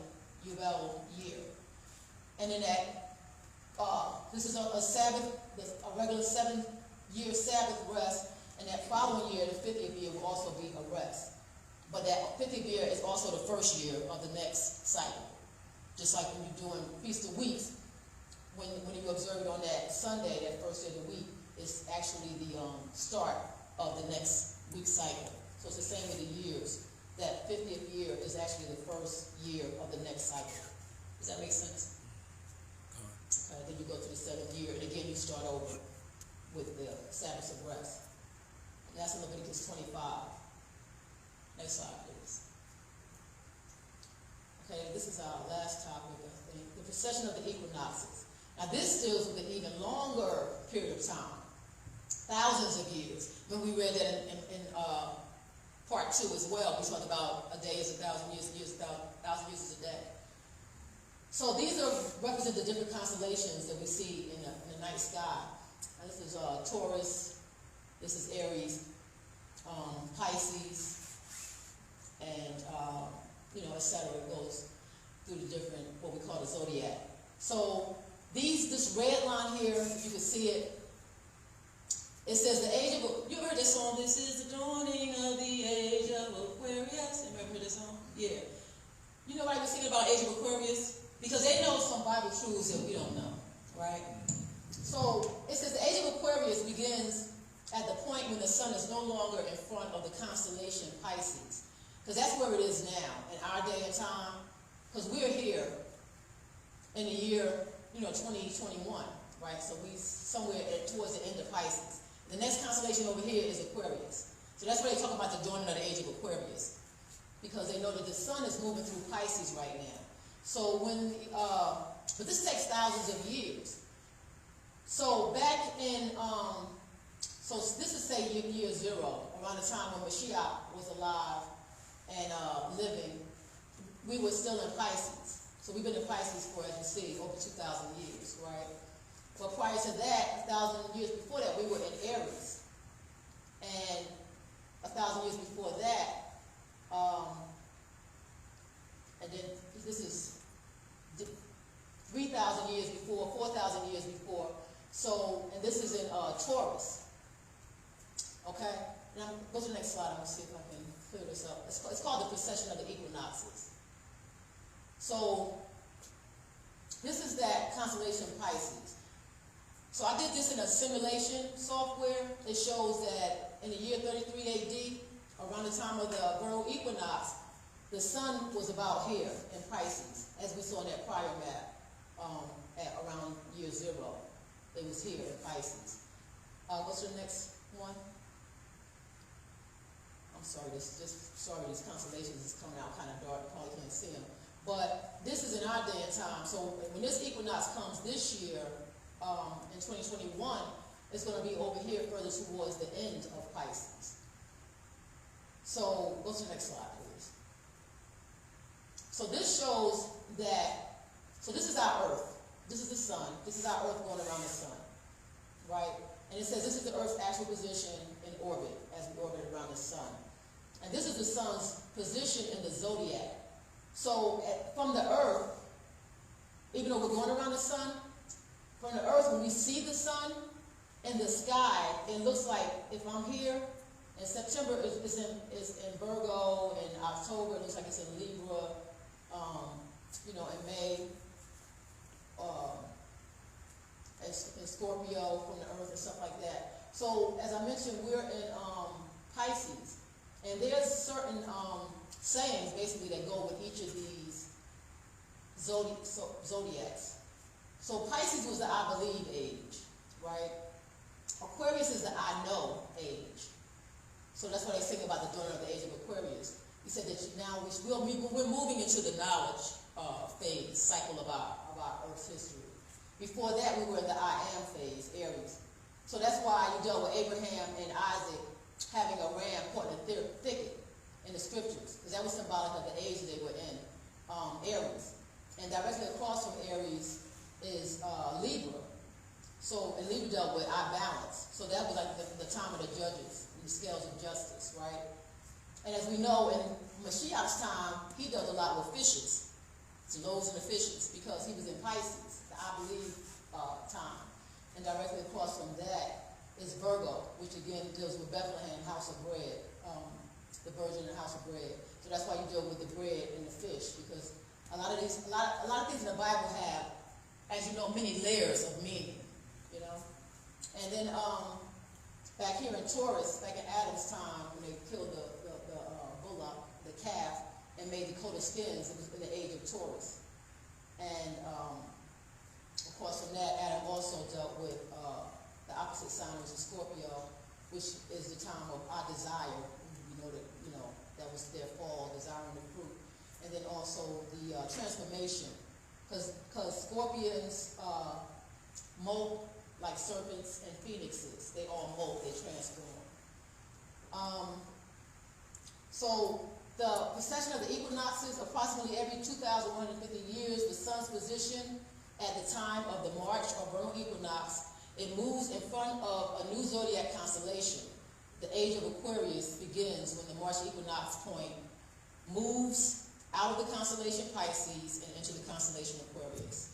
year. And then this is a Sabbath, a regular 7-year Sabbath rest, and that following year, the 50th year, will also be a rest. But that 50th year is also the first year of the next cycle. Just like when you're doing Feast of Weeks, when you observe it on that Sunday, that first day of the week, it's actually the start of the next week cycle. So it's the same with the years. That 50th year is actually the first year of the next cycle. Does that make sense? Okay, then you go to the 7th year, and again you start over with the Sabbath of rest. And that's in Leviticus 25. Next slide, please. Okay, this is our last topic, I think. The procession of the equinoxes. Now this deals with an even longer period of time. Thousands of years. When we read that in part 2 as well, we talked about a day is 1,000 years, a year is 1,000 years is a day. So these represent the different constellations that we see in the night sky. Now this is Taurus, this is Aries, etc. It goes through the different, what we call the zodiac. So this red line here, if you can see it, it says the age of, you heard this song, this is the dawning of the age of Aquarius. Remember this song? Yeah. You know why we're singing about age of Aquarius? Because they know some Bible truths that we don't know, right? So it says the age of Aquarius begins at the point when the sun is no longer in front of the constellation Pisces. Because that's where it is now, in our day and time. Because we're here in the year, 2021, right? So we somewhere towards the end of Pisces. The next constellation over here is Aquarius. So that's why they talk about the dawning of the age of Aquarius. Because they know that the sun is moving through Pisces right now. So but this takes thousands of years. So back in, so this is say year 0, around the time when Mashiach was alive and living, we were still in Pisces. So we've been in Pisces for, as you see, over 2,000 years, right? But prior to that, 1,000 years before that, we were in Aries. And 1,000 years before that, and then this is 3,000 years before, 4,000 years before. So, and this is in Taurus. Okay? Now, go to the next slide. I'm going to see if I can clear this up. It's called the precession of the equinoxes. So, this is that constellation Pisces. So I did this in a simulation software. It shows that in the year 33 AD, around the time of the vernal equinox, the sun was about here in Pisces, as we saw in that prior map, at around year 0. It was here in Pisces. Go to the next one. I'm sorry, these constellations is coming out kind of dark. You probably can't see them. But this is in our day and time. So when this equinox comes this year, in 2021, it's going to be over here further towards the end of Pisces. So go to the next slide, please. So this shows that, so this is our Earth. This is the sun. This is our Earth going around the sun, right? And it says this is the Earth's actual position in orbit as we orbit around the sun. And this is the sun's position in the zodiac. So from the Earth, even though we're going around the sun, from the Earth, when we see the sun in the sky, it looks like if I'm here, and September is in Virgo, and October it looks like it's in Libra, in May, in Scorpio from the Earth and stuff like that. So as I mentioned, we're in Pisces, and there's certain sayings basically that go with each of these zodiacs. So Pisces was the I believe age, right? Aquarius is the I know age. So that's why they sing about the dawning of the age of Aquarius. He said that now we're moving into the knowledge phase, cycle of our Earth's history. Before that, we were in the I am phase, Aries. So that's why you dealt with Abraham and Isaac having a ram caught in a thicket in the scriptures, because that was symbolic of the age they were in, Aries. And directly across from Aries is Libra. So, and Libra dealt with I balance. So that was like the time of the judges, the scales of justice, right? And as we know, in Mashiach's time, he dealt a lot with fishes, the loaves and the fishes, because he was in Pisces, the I believe time. And directly across from that is Virgo, which again deals with Bethlehem, house of bread, the virgin and house of bread. So that's why you deal with the bread and the fish, because a lot of things in the Bible have, as you know, many layers of meaning, And then back here in Taurus, back in Adam's time, when they killed the bullock, the calf, and made the coat of skins, it was in the age of Taurus. And of course, from that, Adam also dealt with the opposite sign, which is Scorpio, which is the time of our desire. That was their fall, desiring the fruit. And then also the transformation, because Scorpions molt like serpents and phoenixes. They all molt, they transform. So the precession of the equinoxes, approximately every 2,150 years, the sun's position at the time of the March or vernal equinox, it moves in front of a new zodiac constellation. The age of Aquarius begins when the March equinox point moves out of the constellation Pisces and into the constellation Aquarius.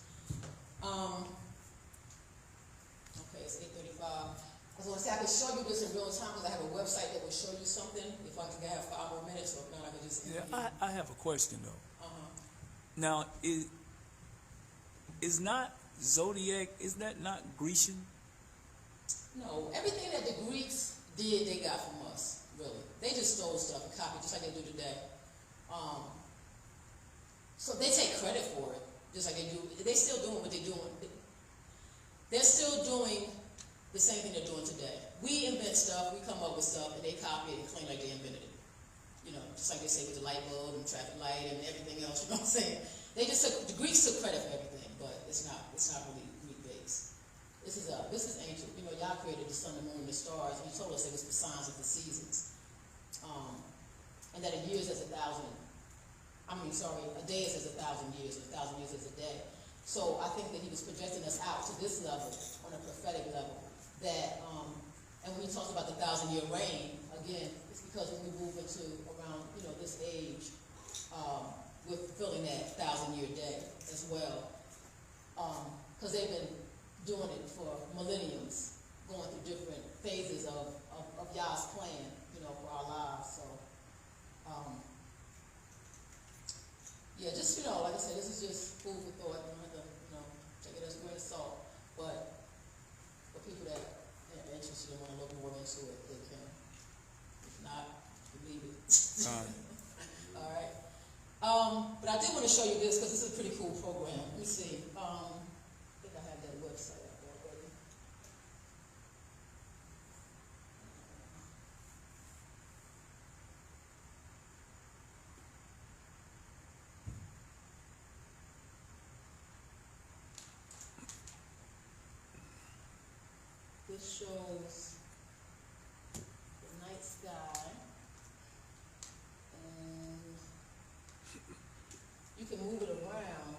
Okay, it's 8:35. I was going to say I could show you this in real time because I have a website that will show you something. If I could have 5 more minutes, or if not, I could just. Yeah, I have a question though. Uh-huh. Now, is not zodiac? Is that not Grecian? No, everything that the Greeks did, they got from us. Really, they just stole stuff and copied, just like they do today. So they take credit for it, just like they do. They're still doing what they're doing. They're still doing the same thing they're doing today. We invent stuff, we come up with stuff, and they copy it and claim like they invented it. You know, just like they say with the light bulb and traffic light and everything else. You know what I'm saying? They just took, the Greeks took credit for everything, but it's not really Greek based. This is ancient. You know, Yah created the sun, the moon, and the stars, and He told us it was the signs of the seasons, and that a year is as 1,000. A day is as 1,000 years, and 1,000 years is a day. So I think that He was projecting us out to this level, on a prophetic level, that, and when He talks about the 1,000-year reign, again, it's because when we move into around, you know, this age, we're fulfilling that 1,000-year day as well. Because they've been doing it for millenniums, going through different phases of Yah's plan, you know, for our lives. So, yeah, just, you know, like I said, this is just food for thought. You don't have to, you know, take it as a grain of salt. But for people that are interested and want to look more into it, they can. If not, leave it. All right. But I did want to show you this because this is a pretty cool program. Let me see. I think I have that website up there already. This shows the night sky, and you can move it around.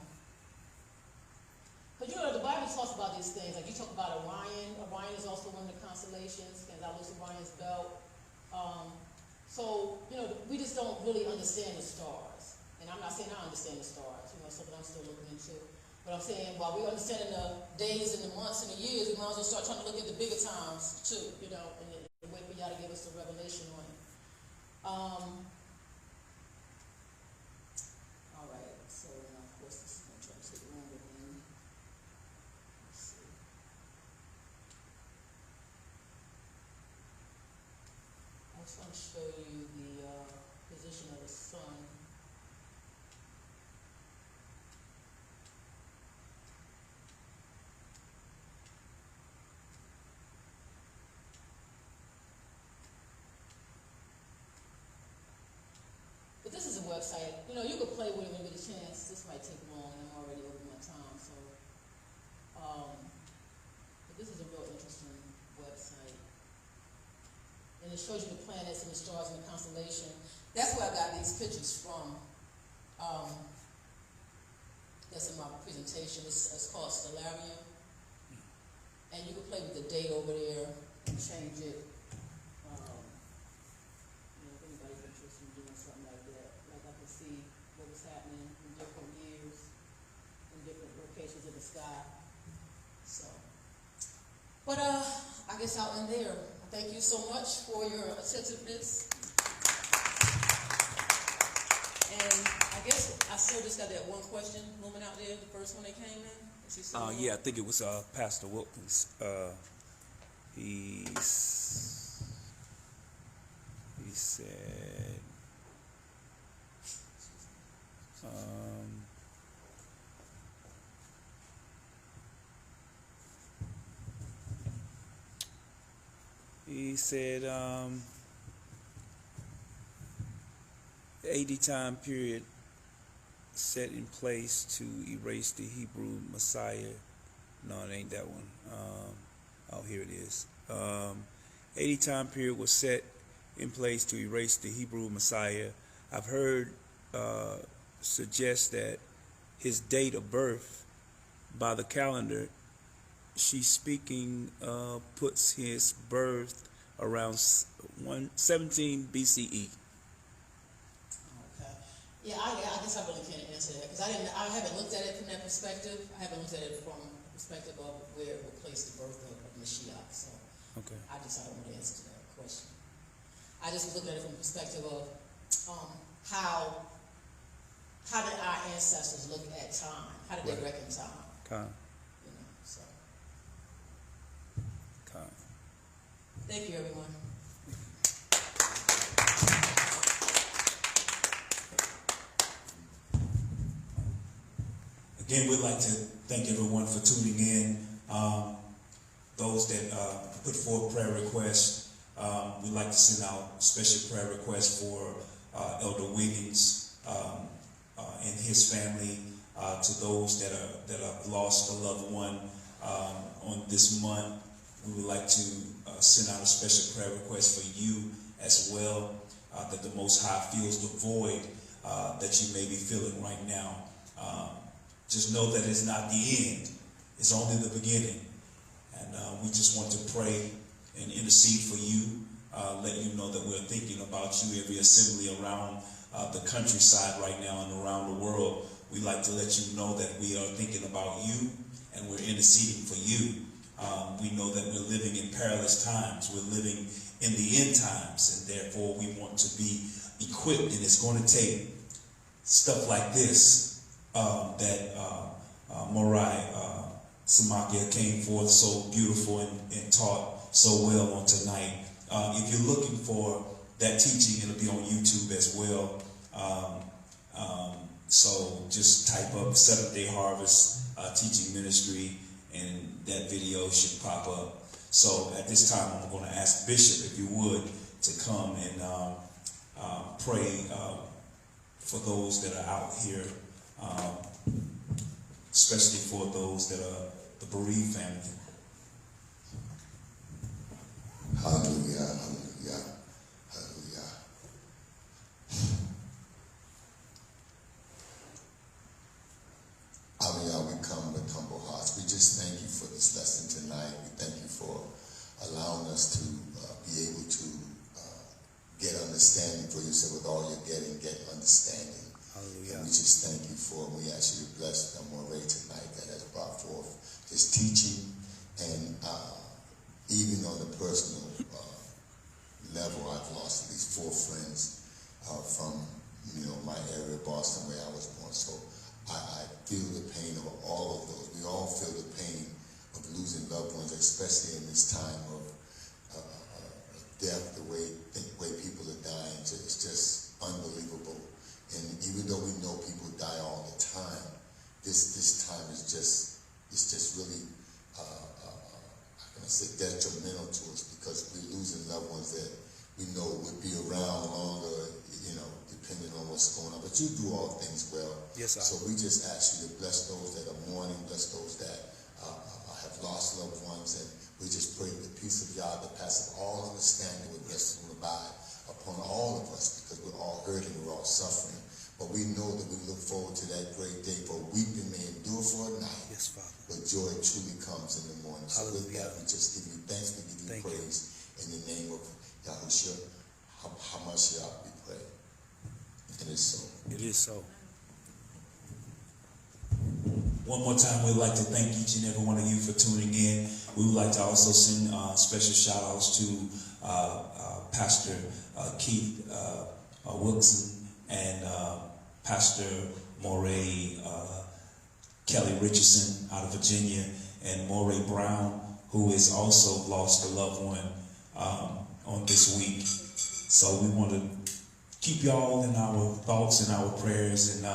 But you know, the Bible talks about these things. Like you talk about Orion. Orion is also one of the constellations, and that looks Orion's belt. So, you know, we just don't really understand the stars. And I'm not saying I understand the stars. You know, something I'm still looking into. But I'm saying, while we're understanding the days and the months and the years, we might as well start trying to look at the bigger times too, you know, and wait for y'all to give us a revelation on it. All right, so now, of course, this is going to try to take longer than, let's see. I just want to show you the position of the sun. This is a website. You know, you could play with it when you get a chance. This might take long, and I'm already over my time. So, but this is a real interesting website, and it shows you the planets and the stars and the constellation. That's where I got these pictures from. That's in my presentation. It's called Stellarium, and you can play with the date over there and change it. See what was happening in different years, in different locations of the sky. So, but I guess I'll end there. Thank you so much for your attentiveness. And I guess I still just got that one question looming out there, the first one that came in. Yeah, I think it was Pastor Wilkins. He said. He said 80 time period set in place to erase the Hebrew Messiah. No, it ain't that one. Here it is. 80 time period was set in place to erase the Hebrew Messiah. I've heard suggest that his date of birth by the calendar she's speaking puts his birth around 17 BCE. Okay. Yeah, I guess I really can't answer that, because I haven't looked at it from that perspective. I haven't looked at it from the perspective of where it will place the birth of Mashiach, so. Okay. I don't know the answer to that question. I just was looking at it from the perspective of, how did our ancestors look at time? How did they reckon time? Con. You know, so. Con. Thank you, everyone. Again, we'd like to thank everyone for tuning in. Those that put forth prayer requests, we'd like to send out special prayer requests for Elder Wiggins and his family, to those that have lost a loved one on this month. We would like to send out a special prayer request for you as well, that the Most High fills the void that you may be feeling right now. Just know that it's not the end. It's only the beginning. And we just want to pray and intercede for you, let you know that we're thinking about you, every assembly around the countryside right now and around the world. We like to let you know that we are thinking about you and we're interceding for you. We know that we're living in perilous times. We're living in the end times, and therefore we want to be equipped, and it's going to take stuff like this that Morah Semakyah came forth so beautiful and taught so well on tonight. If you're looking for that teaching, it'll be on YouTube as well. So just type up Seventh Day Harvest Teaching Ministry, and that video should pop up. So at this time, I'm going to ask Bishop, if you would, to come and pray for those that are out here, especially for those that are the bereaved family. Hallelujah, hallelujah, hallelujah. Hallelujah, we come with humble hearts. We just thank you for this lesson tonight. We thank you for allowing us to be able to get understanding. For you said, with all you're getting, get understanding. Hallelujah. And we just thank you for, and we ask you to bless Morah tonight that has brought forth this teaching. And even on the personal level, I've lost at least 4 friends from my area, Boston, where I was born. So I feel the pain of all of those. We all feel the pain of losing loved ones, especially in this time of death. The way people are dying, it's just unbelievable. And even though we know people die all the time, this time is just really detrimental to us, because we're losing loved ones that we know would be around longer, depending on what's going on. But you do all things well. Yes, sir. So we just ask you to bless those that are mourning, bless those that have lost loved ones, and we just pray the peace of Yah that passes all understanding would rest and abide upon all of us, because we're all hurting, we're all suffering. But we know that we look forward to that great day, for weeping may endure for a night. Yes, Father. But joy truly comes in the morning. So with that, we just give you thanks, we give you praise. In the name of Yahushua HaMashiach, we pray. It is so. It is so. One more time, we'd like to thank each and every one of you for tuning in. We would like to also send special shout outs to Pastor Keith Wilson and Pastor Morah Kelly Richardson out of Virginia, and Morah Brown, who has also lost a loved one on this week. So we want to keep y'all in our thoughts and our prayers. And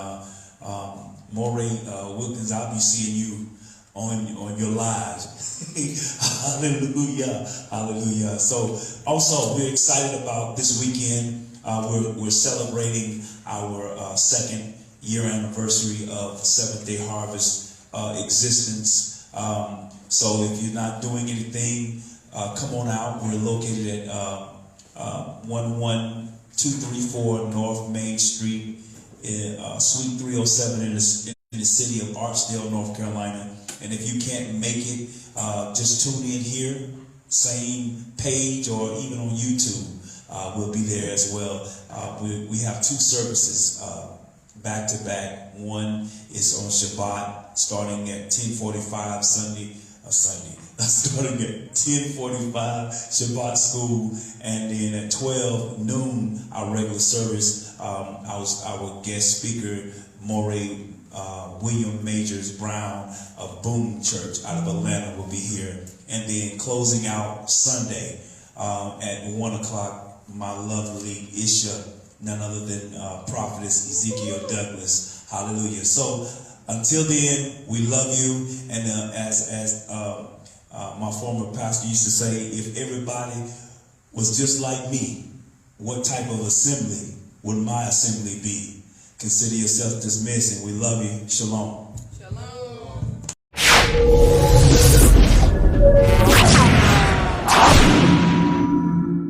Morah Wilkins, I'll be seeing you on your lives. Hallelujah, hallelujah. So also, we're excited about this weekend. We're celebrating our second year anniversary of Seventh Day Harvest existence. So if you're not doing anything, come on out. We're located at 11234 North Main Street, Suite 307 in the city of Archdale, North Carolina. And if you can't make it, just tune in here, same page, or even on YouTube. We'll be there as well. We have 2 services back to back. One is on Shabbat, starting at 10:45 starting at 10:45 Shabbat School, and then at 12 noon our regular service. Our guest speaker, Morah William Majors Brown of Boom Church out of Atlanta, will be here, and then closing out Sunday at 1 o'clock, my lovely Isha, none other than prophetess Ezekiel Douglas. Hallelujah. So until then, we love you, and as my former pastor used to say, if everybody was just like me, what type of assembly would my assembly be? Consider yourself dismissed, and we love you. Shalom.